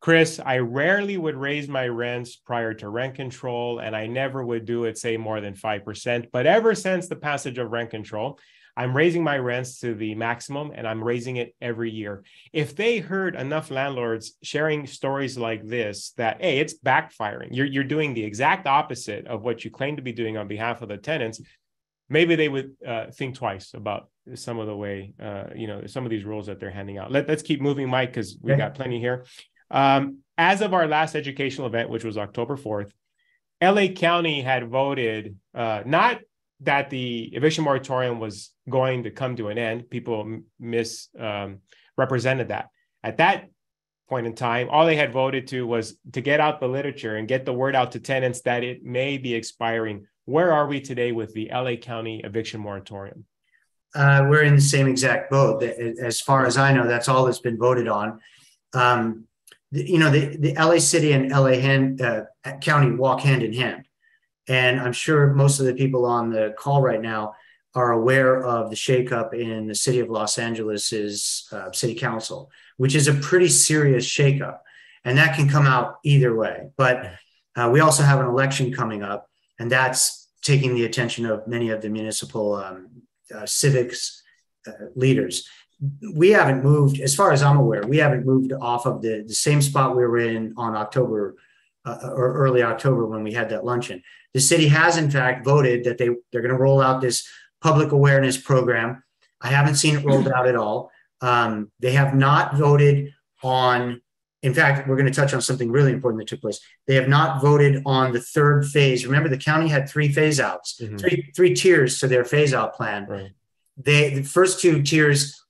Kris, I rarely would raise my rents prior to rent control, and I never would do it, say, more than 5%. But ever since the passage of rent control, I'm raising my rents to the maximum, and I'm raising it every year. If they heard enough landlords sharing stories like this, that, hey, it's backfiring, you're doing the exact opposite of what you claim to be doing on behalf of the tenants, maybe they would think twice about some of the way, some of these rules that they're handing out. Let's keep moving, Mike, because we've got plenty here. As of our last educational event, which was October 4th, LA County had voted not that the eviction moratorium was going to come to an end. People misrepresented that. At that point in time, all they had voted to was to get out the literature and get the word out to tenants that it may be expiring. Where are we today with the LA County eviction moratorium? We're in the same exact boat. As far as I know, that's all that's been voted on. The LA City and LA County walk hand in hand. And I'm sure most of the people on the call right now are aware of the shakeup in the city of Los Angeles's city council, which is a pretty serious shakeup. And that can come out either way. But we also have an election coming up, and that's taking the attention of many of the municipal civics leaders. We haven't moved, as far as I'm aware, we haven't moved off of the same spot we were in on October or early October when we had that luncheon. The city has, in fact, voted that they're going to roll out this public awareness program. I haven't seen it rolled out at all. They have not voted on, in fact, we're going to touch on something really important that took place. They have not voted on the third phase. Remember, the county had 3 phase outs, three tiers to their phase out plan. Right. The first 2 tiers,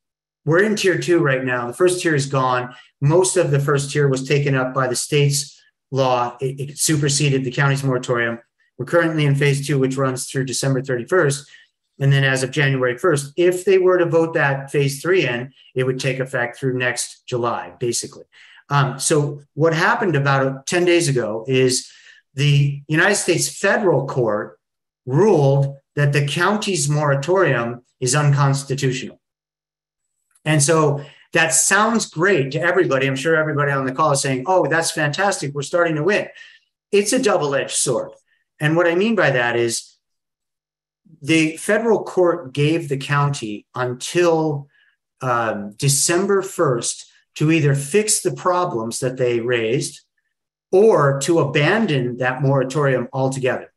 we're in tier 2 right now. The first tier is gone. Most of the first tier was taken up by the state's law. It superseded the county's moratorium. We're currently in phase 2, which runs through December 31st. And then as of January 1st, if they were to vote that phase 3 in, it would take effect through next July, basically. So what happened about 10 days ago is the United States federal court ruled that the county's moratorium is unconstitutional. And so that sounds great to everybody. I'm sure everybody on the call is saying, oh, that's fantastic. We're starting to win. It's a double-edged sword. And what I mean by that is the federal court gave the county until December 1st to either fix the problems that they raised or to abandon that moratorium altogether.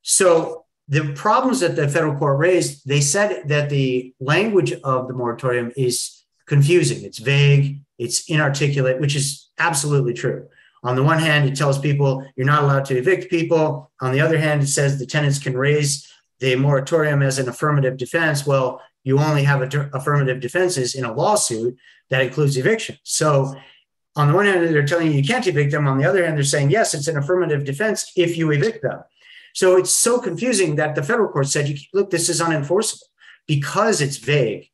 So the problems that the federal court raised, they said that the language of the moratorium is confusing. It's vague, it's inarticulate, which is absolutely true. On the one hand, it tells people you're not allowed to evict people. On the other hand, it says the tenants can raise the moratorium as an affirmative defense. Well, you only have affirmative defenses in a lawsuit that includes eviction. So on the one hand, they're telling you can't evict them. On the other hand, they're saying, yes, it's an affirmative defense if you evict them. So it's so confusing that the federal court said, look, this is unenforceable because it's vague.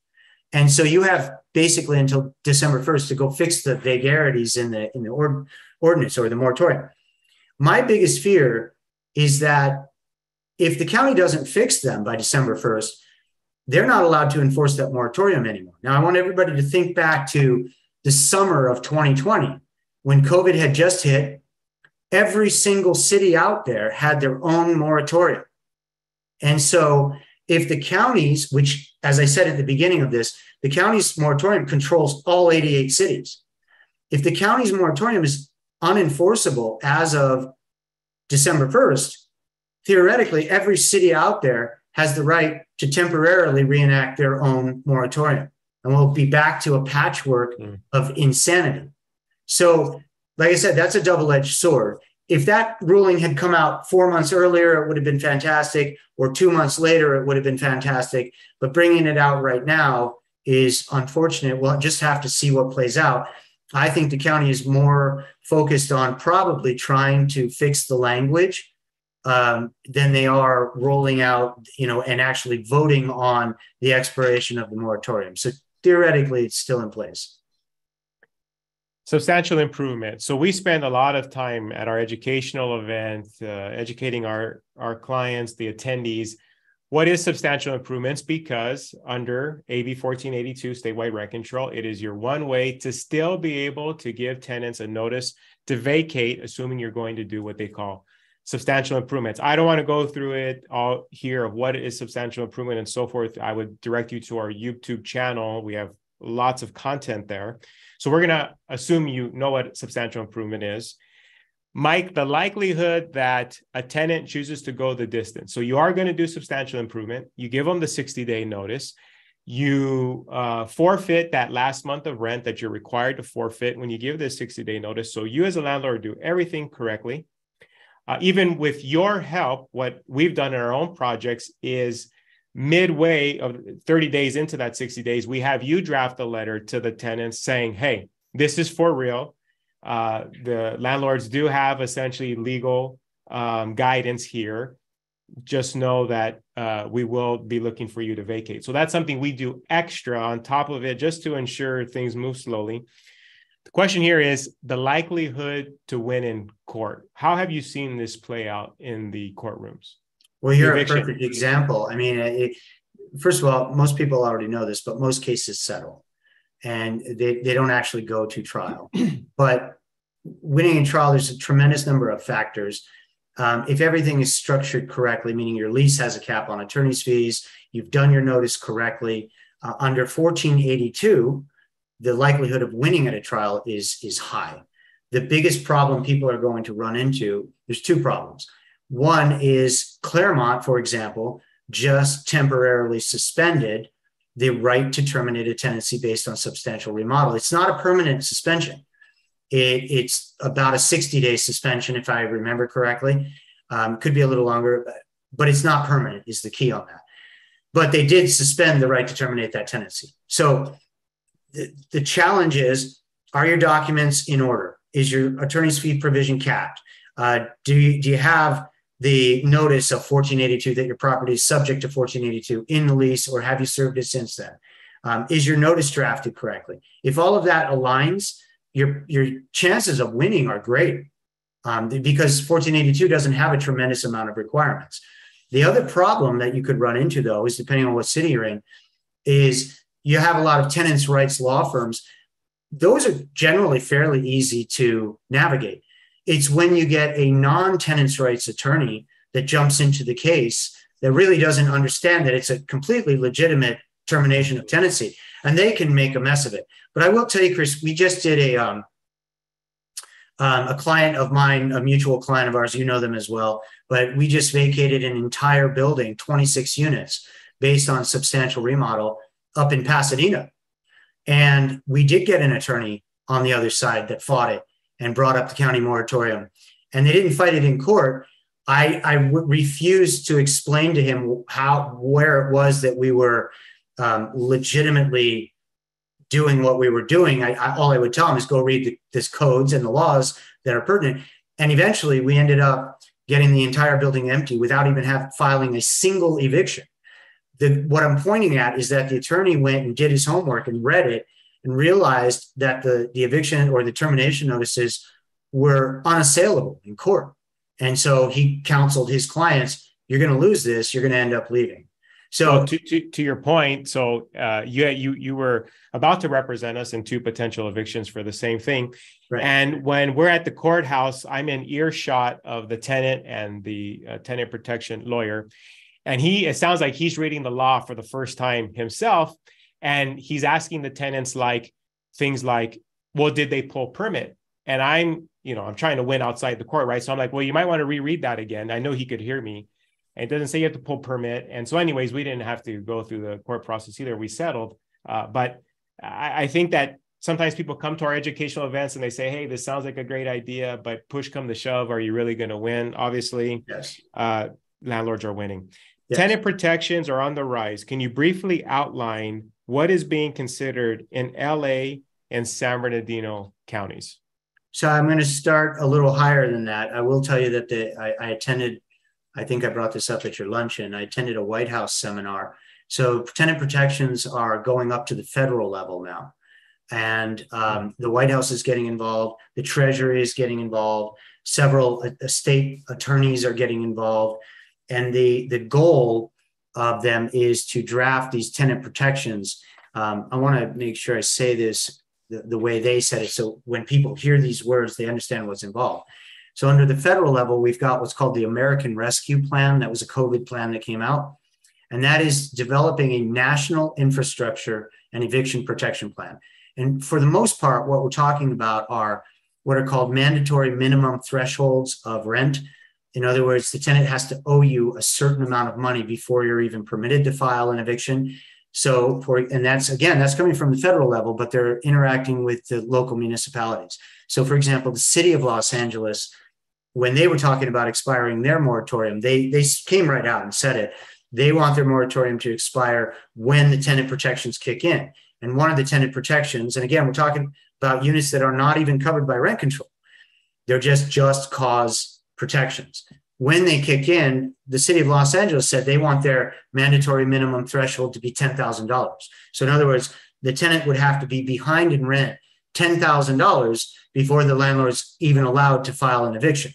And so you have basically until December 1st to go fix the vagaries in the ordinance or the moratorium. My biggest fear is that if the county doesn't fix them by December 1st, they're not allowed to enforce that moratorium anymore. Now, I want everybody to think back to the summer of 2020 when COVID had just hit. Every single city out there had their own moratorium. And so if the counties, which, as I said at the beginning of this, the county's moratorium controls all 88 cities. If the county's moratorium is unenforceable as of December 1st, theoretically, every city out there has the right to temporarily reenact their own moratorium. And we'll be back to a patchwork of insanity. So, like I said, that's a double-edged sword. If that ruling had come out 4 months earlier, it would have been fantastic, or 2 months later, it would have been fantastic. But bringing it out right now is unfortunate. We'll just have to see what plays out. I think the county is more focused on probably trying to fix the language than they are rolling out, and actually voting on the expiration of the moratorium. So theoretically, it's still in place. Substantial improvement. So we spend a lot of time at our educational event, educating our clients, the attendees. What is substantial improvements? Because under AB 1482, statewide rent control, it is your one way to still be able to give tenants a notice to vacate, assuming you're going to do what they call substantial improvements. I don't want to go through it all here of what is substantial improvement and so forth. I would direct you to our YouTube channel. We have lots of content there. So we're going to assume you know what substantial improvement is. Mike, the likelihood that a tenant chooses to go the distance. So you are going to do substantial improvement. You give them the 60-day notice. You forfeit that last month of rent that you're required to forfeit when you give this 60-day notice. So you as a landlord do everything correctly. Even with your help, what we've done in our own projects is midway of 30 days into that 60 days, we have you draft a letter to the tenants saying, hey, this is for real. The landlords do have essentially legal guidance here. Just know that we will be looking for you to vacate. So that's something we do extra on top of it just to ensure things move slowly. The question here is the likelihood to win in court. How have you seen this play out in the courtrooms? Well, you're a perfect example. I mean, first of all, most people already know this, but most cases settle and they don't actually go to trial. But winning in trial, there's a tremendous number of factors. If everything is structured correctly, meaning your lease has a cap on attorney's fees, you've done your notice correctly, under 1482, the likelihood of winning at a trial is high. The biggest problem people are going to run into, there's two problems. One is Claremont, for example, just temporarily suspended the right to terminate a tenancy based on substantial remodel. It's not a permanent suspension. It's about a 60-day suspension, if I remember correctly. Could be a little longer, but it's not permanent is the key on that. But they did suspend the right to terminate that tenancy. So the challenge is, are your documents in order? Is your attorney's fee provision capped? Do you have the notice of 1482 that your property is subject to 1482 in the lease, or have you served it since then? Is your notice drafted correctly? If all of that aligns, your chances of winning are great because 1482 doesn't have a tremendous amount of requirements. The other problem that you could run into, though, is depending on what city you're in, is you have a lot of tenants' rights law firms. Those are generally fairly easy to navigate. It's when you get a non-tenants' rights attorney that jumps into the case that really doesn't understand that it's a completely legitimate termination of tenancy, and they can make a mess of it. But I will tell you, Kris, we just did a client of mine, a mutual client of ours, you know them as well, but we just vacated an entire building, 26 units, based on substantial remodel up in Pasadena. And we did get an attorney on the other side that fought it and brought up the county moratorium. And they didn't fight it in court. I refused to explain to him where it was that we were legitimately doing what we were doing. All I would tell him is go read this codes and the laws that are pertinent. And eventually we ended up getting the entire building empty without even filing a single eviction. What I'm pointing at is that the attorney went and did his homework and read it and realized that the eviction or the termination notices were unassailable in court. And so he counseled his clients, you're going to lose this, you're going to end up leaving. So to your point, so you were about to represent us in two potential evictions for the same thing. Right. And when we're at the courthouse, I'm in earshot of the tenant and the tenant protection lawyer. And it sounds like he's reading the law for the first time himself. And he's asking the tenants things like, well, did they pull permit? And I'm trying to win outside the court, right? So I'm like, well, you might want to reread that again. I know he could hear me. And it doesn't say you have to pull permit. And so anyways, we didn't have to go through the court process either. We settled. But I think that sometimes people come to our educational events and they say, hey, this sounds like a great idea, but push come to shove, are you really going to win? Obviously, yes. Landlords are winning. Yes. Tenant protections are on the rise. Can you briefly outline what is being considered in LA and San Bernardino counties? So I'm going to start a little higher than that. I will tell you that I attended, I think I brought this up at your luncheon, I attended a White House seminar So tenant protections are going up to the federal level now. And the White House is getting involved. The Treasury is getting involved. Several state attorneys are getting involved. And the goal of them is to draft these tenant protections. I want to make sure I say this the way they said it, so when people hear these words, they understand what's involved. So under the federal level, we've got what's called the American Rescue Plan. That was a COVID plan that came out. And that is developing a national infrastructure and eviction protection plan. And for the most part, what we're talking about are what are called mandatory minimum thresholds of rent. In other words, the tenant has to owe you a certain amount of money before you're even permitted to file an eviction. So that's coming from the federal level, but they're interacting with the local municipalities. So for example, the city of Los Angeles, when they were talking about expiring their moratorium, they came right out and said it. They want their moratorium to expire when the tenant protections kick in. And one of the tenant protections, and again, we're talking about units that are not even covered by rent control. They're just cause protections. When they kick in, the city of Los Angeles said they want their mandatory minimum threshold to be $10,000. So in other words, the tenant would have to be behind in rent $10,000 before the landlord's even allowed to file an eviction.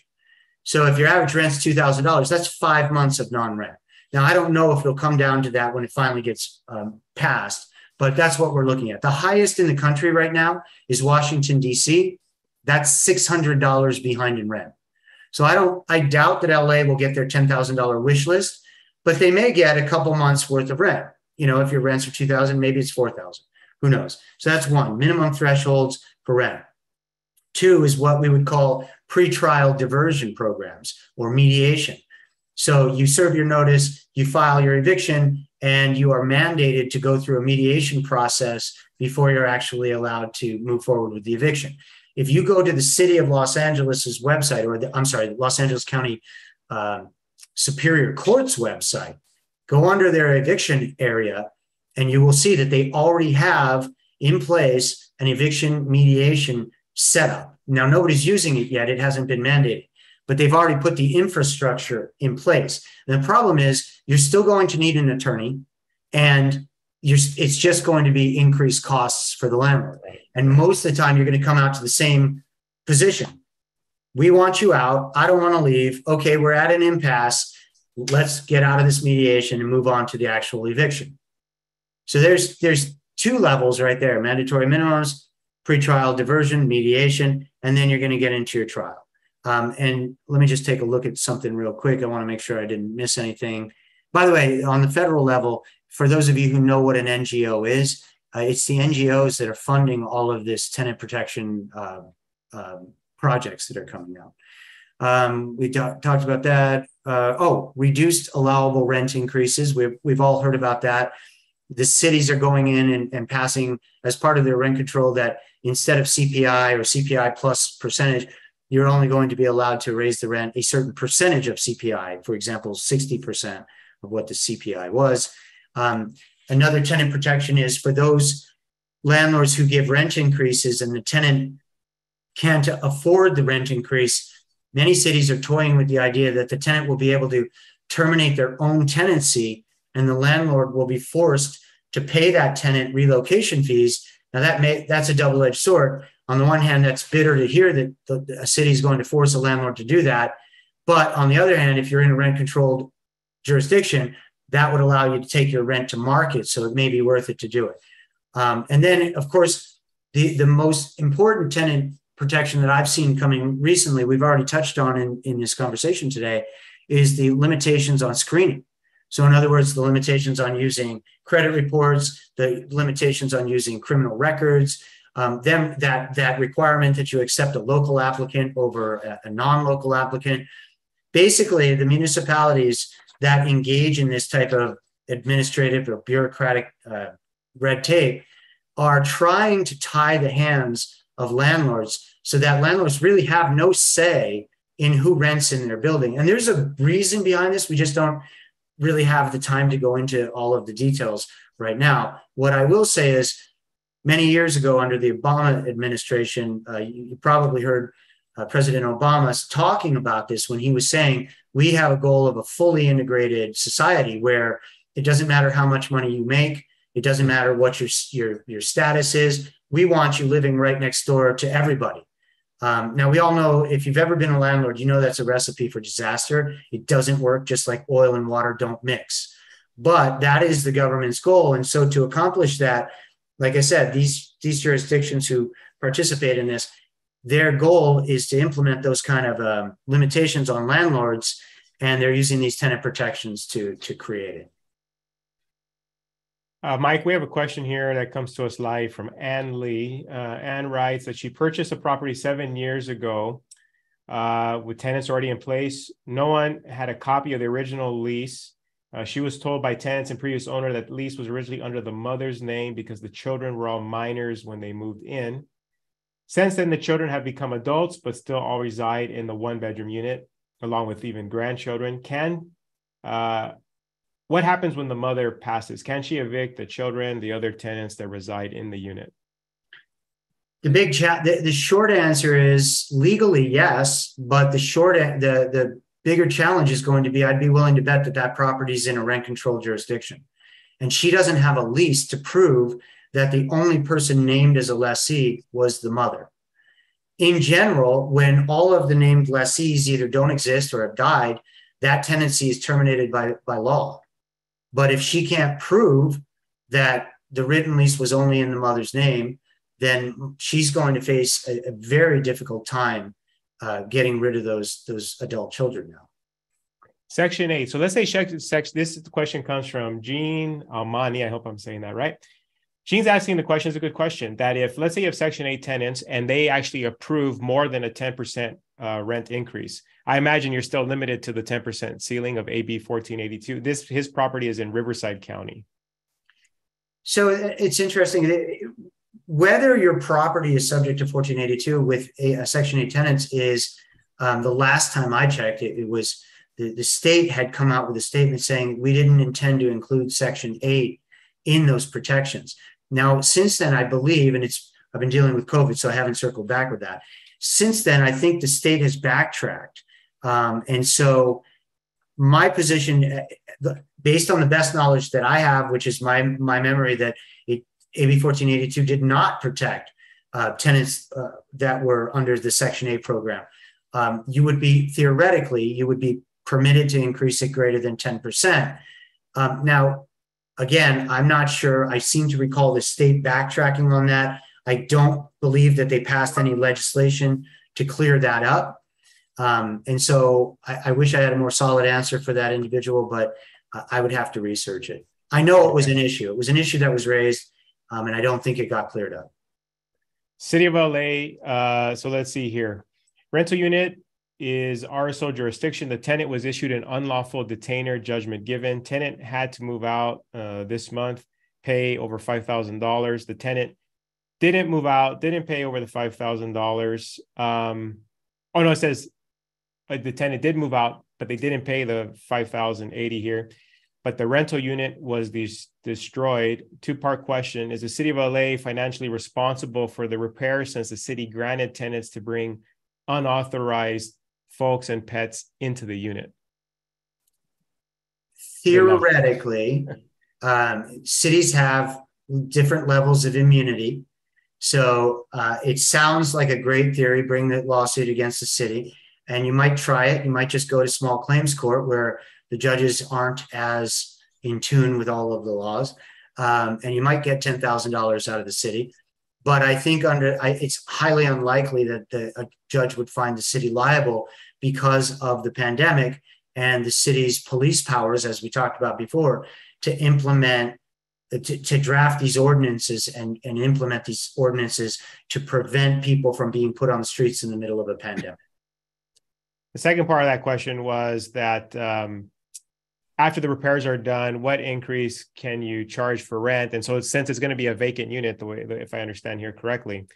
So if your average rent's $2,000, that's 5 months of non-rent. Now, I don't know if it'll come down to that when it finally gets passed, but that's what we're looking at. The highest in the country right now is Washington, D.C. That's $600 behind in rent. So I doubt that LA will get their $10,000 wish list, but they may get a couple months worth of rent. You know, if your rents are $2,000, maybe it's $4,000. Who knows? So that's one, minimum thresholds for rent. Two is what we would call pretrial diversion programs or mediation. So you serve your notice, you file your eviction, and you are mandated to go through a mediation process before you're actually allowed to move forward with the eviction. If you go to the city of Los Angeles's website, or the Los Angeles County Superior Court's website, go under their eviction area, and you will see that they already have in place an eviction mediation setup. Now, nobody's using it yet. It hasn't been mandated, but they've already put the infrastructure in place. And the problem is you're still going to need an attorney, and it's just going to be increased costs for the landlord. And most of the time, you're going to come out to the same position. We want you out. I don't want to leave. Okay, we're at an impasse. Let's get out of this mediation and move on to the actual eviction. So there's two levels right there: mandatory minimums, pretrial diversion, mediation, and then you're going to get into your trial. And let me just take a look at something real quick. I want to make sure I didn't miss anything. By the way, on the federal level, for those of you who know what an NGO is, it's the NGOs that are funding all of this tenant protection projects that are coming out. We talked about that. Reduced allowable rent increases. We've all heard about that. The cities are going in and passing as part of their rent control that instead of CPI or CPI plus percentage, you're only going to be allowed to raise the rent a certain percentage of CPI, for example, 60% of what the CPI was. Another tenant protection is for those landlords who give rent increases and the tenant can't afford the rent increase. Many cities are toying with the idea that the tenant will be able to terminate their own tenancy, and the landlord will be forced to pay that tenant relocation fees. Now that's a double-edged sword. On the one hand, that's bitter to hear that a city is going to force a landlord to do that. But on the other hand, if you're in a rent-controlled jurisdiction, that would allow you to take your rent to market. So it may be worth it to do it. And then, of course, the most important tenant protection that I've seen coming recently, we've already touched on in this conversation today, is the limitations on screening. So in other words, the limitations on using credit reports, the limitations on using criminal records, that requirement that you accept a local applicant over a non-local applicant. Basically, the municipalities that engage in this type of administrative or bureaucratic red tape are trying to tie the hands of landlords so that landlords really have no say in who rents in their building. And there's a reason behind this. We just don't really have the time to go into all of the details right now. What I will say is many years ago under the Obama administration, you probably heard President Obama talking about this when he was saying, we have a goal of a fully integrated society where It doesn't matter how much money you make. It doesn't matter what your status is. We want you living right next door to everybody. Now, we all know, if you've ever been a landlord, you know that's a recipe for disaster. It doesn't work, just like oil and water don't mix. But that is the government's goal. And so to accomplish that, like I said, these jurisdictions who participate in this, their goal is to implement those kind of limitations on landlords, and they're using these tenant protections to create it. Mike, we have a question here that comes to us live from Ann Lee. Ann writes that she purchased a property 7 years ago with tenants already in place. No one had a copy of the original lease. She was told by tenants and previous owner that the lease was originally under the mother's name because the children were all minors when they moved in. Since then, the children have become adults, but still all reside in the one-bedroom unit, along with even grandchildren. What happens when the mother passes? Can she evict the children, the other tenants that reside in the unit? The short answer is legally yes, but the bigger challenge is going to be, I'd be willing to bet that property is in a rent control jurisdiction, and she doesn't have a lease to prove that the only person named as a lessee was the mother. In general, when all of the named lessees either don't exist or have died, that tenancy is terminated by law. But if she can't prove that the written lease was only in the mother's name, then she's going to face a very difficult time getting rid of those adult children now. Section 8. So let's say this question comes from Jean Almani. I hope I'm saying that right. Jean's asking the question, is a good question, that if, let's say you have Section 8 tenants and they actually approve more than a 10% rent increase, I imagine you're still limited to the 10% ceiling of AB 1482. His property is in Riverside County. So it's interesting. Whether your property is subject to 1482 with a Section 8 tenants is, the last time I checked, it was the state had come out with a statement saying we didn't intend to include Section 8 in those protections. Now, since then, I believe, and I've been dealing with COVID, so I haven't circled back with that. Since then, I think the state has backtracked. And so my position, based on the best knowledge that I have, which is my memory, that AB 1482 did not protect tenants that were under the Section 8 program. You would be permitted to increase it greater than 10%. Now, again, I'm not sure. I seem to recall the state backtracking on that. I don't believe that they passed any legislation to clear that up. And so I wish I had a more solid answer for that individual, but I would have to research it. I know it was an issue. It was an issue that was raised, and I don't think it got cleared up. City of LA. So let's see here. Rental unit is RSO jurisdiction. The tenant was issued an unlawful detainer judgment given. Tenant had to move out this month, pay over $5,000. The tenant didn't move out, didn't pay over the $5,000. Oh no, it says the tenant did move out, but they didn't pay the $5,080 here. But the rental unit was destroyed. Two-part question: is the City of LA financially responsible for the repair, since the city granted tenants to bring unauthorized folks and pets into the unit? Theoretically, cities have different levels of immunity. So it sounds like a great theory, bring the lawsuit against the city, and you might try it. You might just go to small claims court where the judges aren't as in tune with all of the laws, and you might get $10,000 out of the city. But I think it's highly unlikely that a judge would find the city liable because of the pandemic and the city's police powers, as we talked about before, to implement, to draft these ordinances and implement these ordinances to prevent people from being put on the streets in the middle of a pandemic. The second part of that question was that after the repairs are done, what increase can you charge for rent? And so since it's going to be a vacant unit, if I understand here correctly,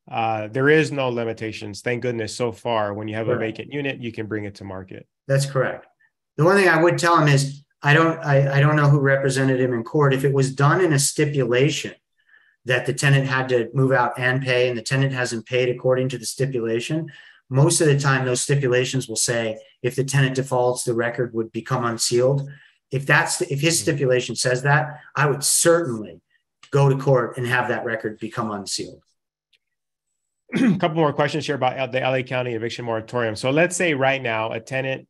there is no limitations. Thank goodness so far. When you have a vacant unit, you can bring it to market. That's correct. The one thing I would tell him is, I don't know who represented him in court. If it was done in a stipulation that the tenant had to move out and pay, and the tenant hasn't paid according to the stipulation, most of the time those stipulations will say if the tenant defaults, the record would become unsealed. If his stipulation says that, I would certainly go to court and have that record become unsealed. A couple more questions here about the LA County eviction moratorium. So let's say right now a tenant,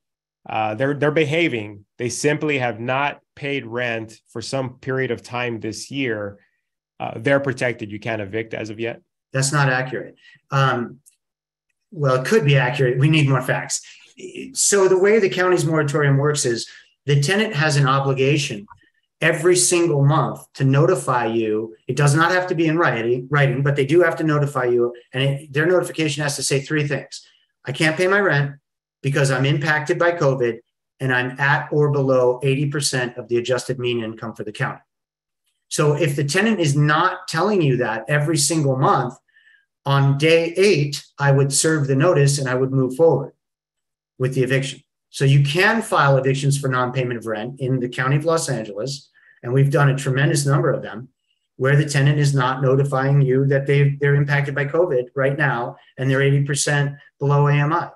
they're behaving. They simply have not paid rent for some period of time this year. They're protected. You can't evict as of yet. That's not accurate. Well, it could be accurate. We need more facts. So the way the county's moratorium works is the tenant has an obligation every single month to notify you. It does not have to be in writing, but they do have to notify you. And their notification has to say three things. I can't pay my rent because I'm impacted by COVID and I'm at or below 80% of the adjusted mean income for the county. So if the tenant is not telling you that every single month, on day 8, I would serve the notice and I would move forward with the eviction. So you can file evictions for non-payment of rent in the County of Los Angeles, and we've done a tremendous number of them, where the tenant is not notifying you that they're impacted by COVID right now and they're 80% below AMI.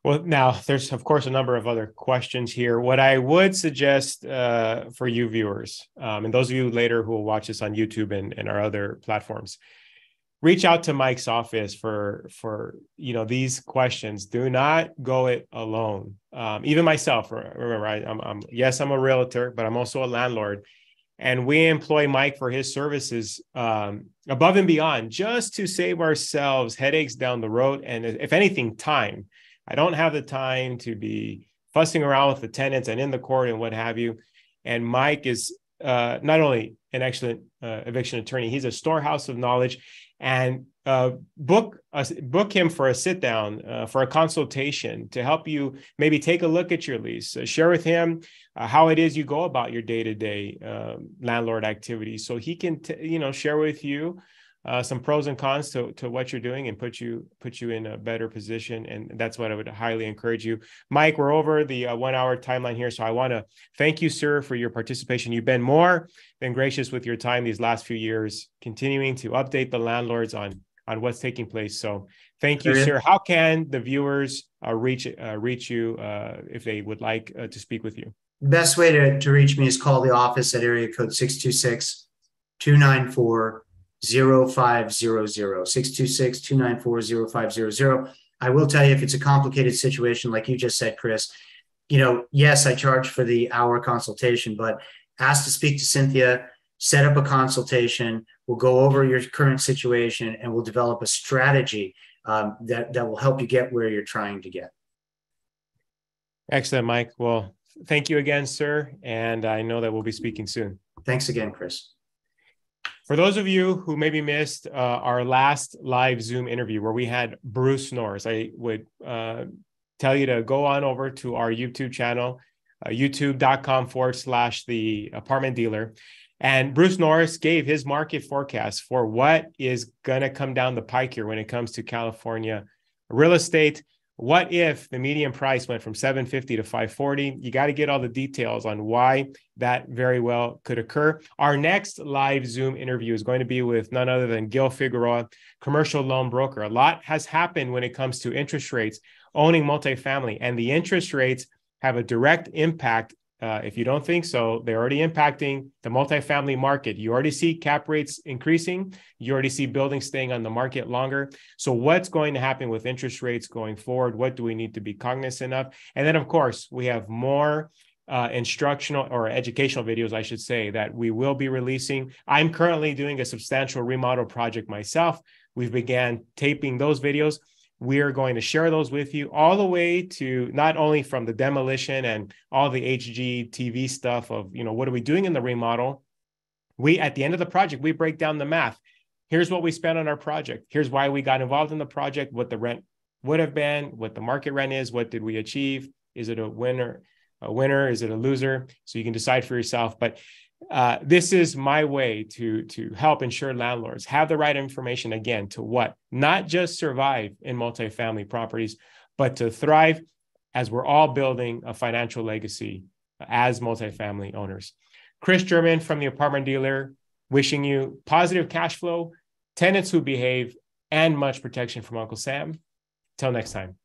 Well, now there's, of course, a number of other questions here. What I would suggest for you viewers, and those of you later who will watch this on YouTube and our other platforms, reach out to Mike's office for these questions. Do not go it alone. Even myself, remember, I'm a realtor, but I'm also a landlord. And we employ Mike for his services above and beyond, just to save ourselves headaches down the road. And if anything, time. I don't have the time to be fussing around with the tenants and in the court and what have you. And Mike is not only an excellent eviction attorney, he's a storehouse of knowledge. And book him for a sit down, for a consultation to help you maybe take a look at your lease, share with him how it is you go about your day-to-day landlord activities, so he can share with you some pros and cons to what you're doing and put you in a better position. And that's what I would highly encourage you. Mike, we're over the 1 hour timeline here. So I want to thank you, sir, for your participation. You've been more than gracious with your time these last few years, continuing to update the landlords on what's taking place. So thank you, sir. How can the viewers reach you if they would like to speak with you? Best way to reach me is call the office at area code 626-294-0500, 626-294-0500. I will tell you, if it's a complicated situation, like you just said, Kris, yes, I charge for the hour consultation, but ask to speak to Cynthia, set up a consultation. We'll go over your current situation and we'll develop a strategy that will help you get where you're trying to get. Excellent, Mike. Well, thank you again, sir. And I know that we'll be speaking soon. Thanks again, Kris. For those of you who maybe missed our last live Zoom interview where we had Bruce Norris, I would tell you to go on over to our YouTube channel, youtube.com/the apartment dealer. And Bruce Norris gave his market forecast for what is going to come down the pike here when it comes to California real estate. What if the median price went from $750 to $540? You got to get all the details on why that very well could occur. Our next live Zoom interview is going to be with none other than Gil Figueroa, commercial loan broker. A lot has happened when it comes to interest rates, owning multifamily, and the interest rates have a direct impact. If you don't think so, they're already impacting the multifamily market. You already see cap rates increasing. You already see buildings staying on the market longer. So what's going to happen with interest rates going forward? What do we need to be cognizant of? And then, of course, we have more instructional or educational videos, I should say, that we will be releasing. I'm currently doing a substantial remodel project myself. We've began taping those videos. We are going to share those with you all the way to not only from the demolition and all the HGTV stuff of, what are we doing in the remodel? At the end of the project, we break down the math. Here's what we spent on our project. Here's why we got involved in the project, what the rent would have been, what the market rent is, what did we achieve? Is it a winner? Is it a loser? So you can decide for yourself. But this is my way to help ensure landlords have the right information, again, to what? Not just survive in multifamily properties, but to thrive as we're all building a financial legacy as multifamily owners. Kris German from the Apartment Dealer, wishing you positive cash flow, tenants who behave, and much protection from Uncle Sam. Till next time.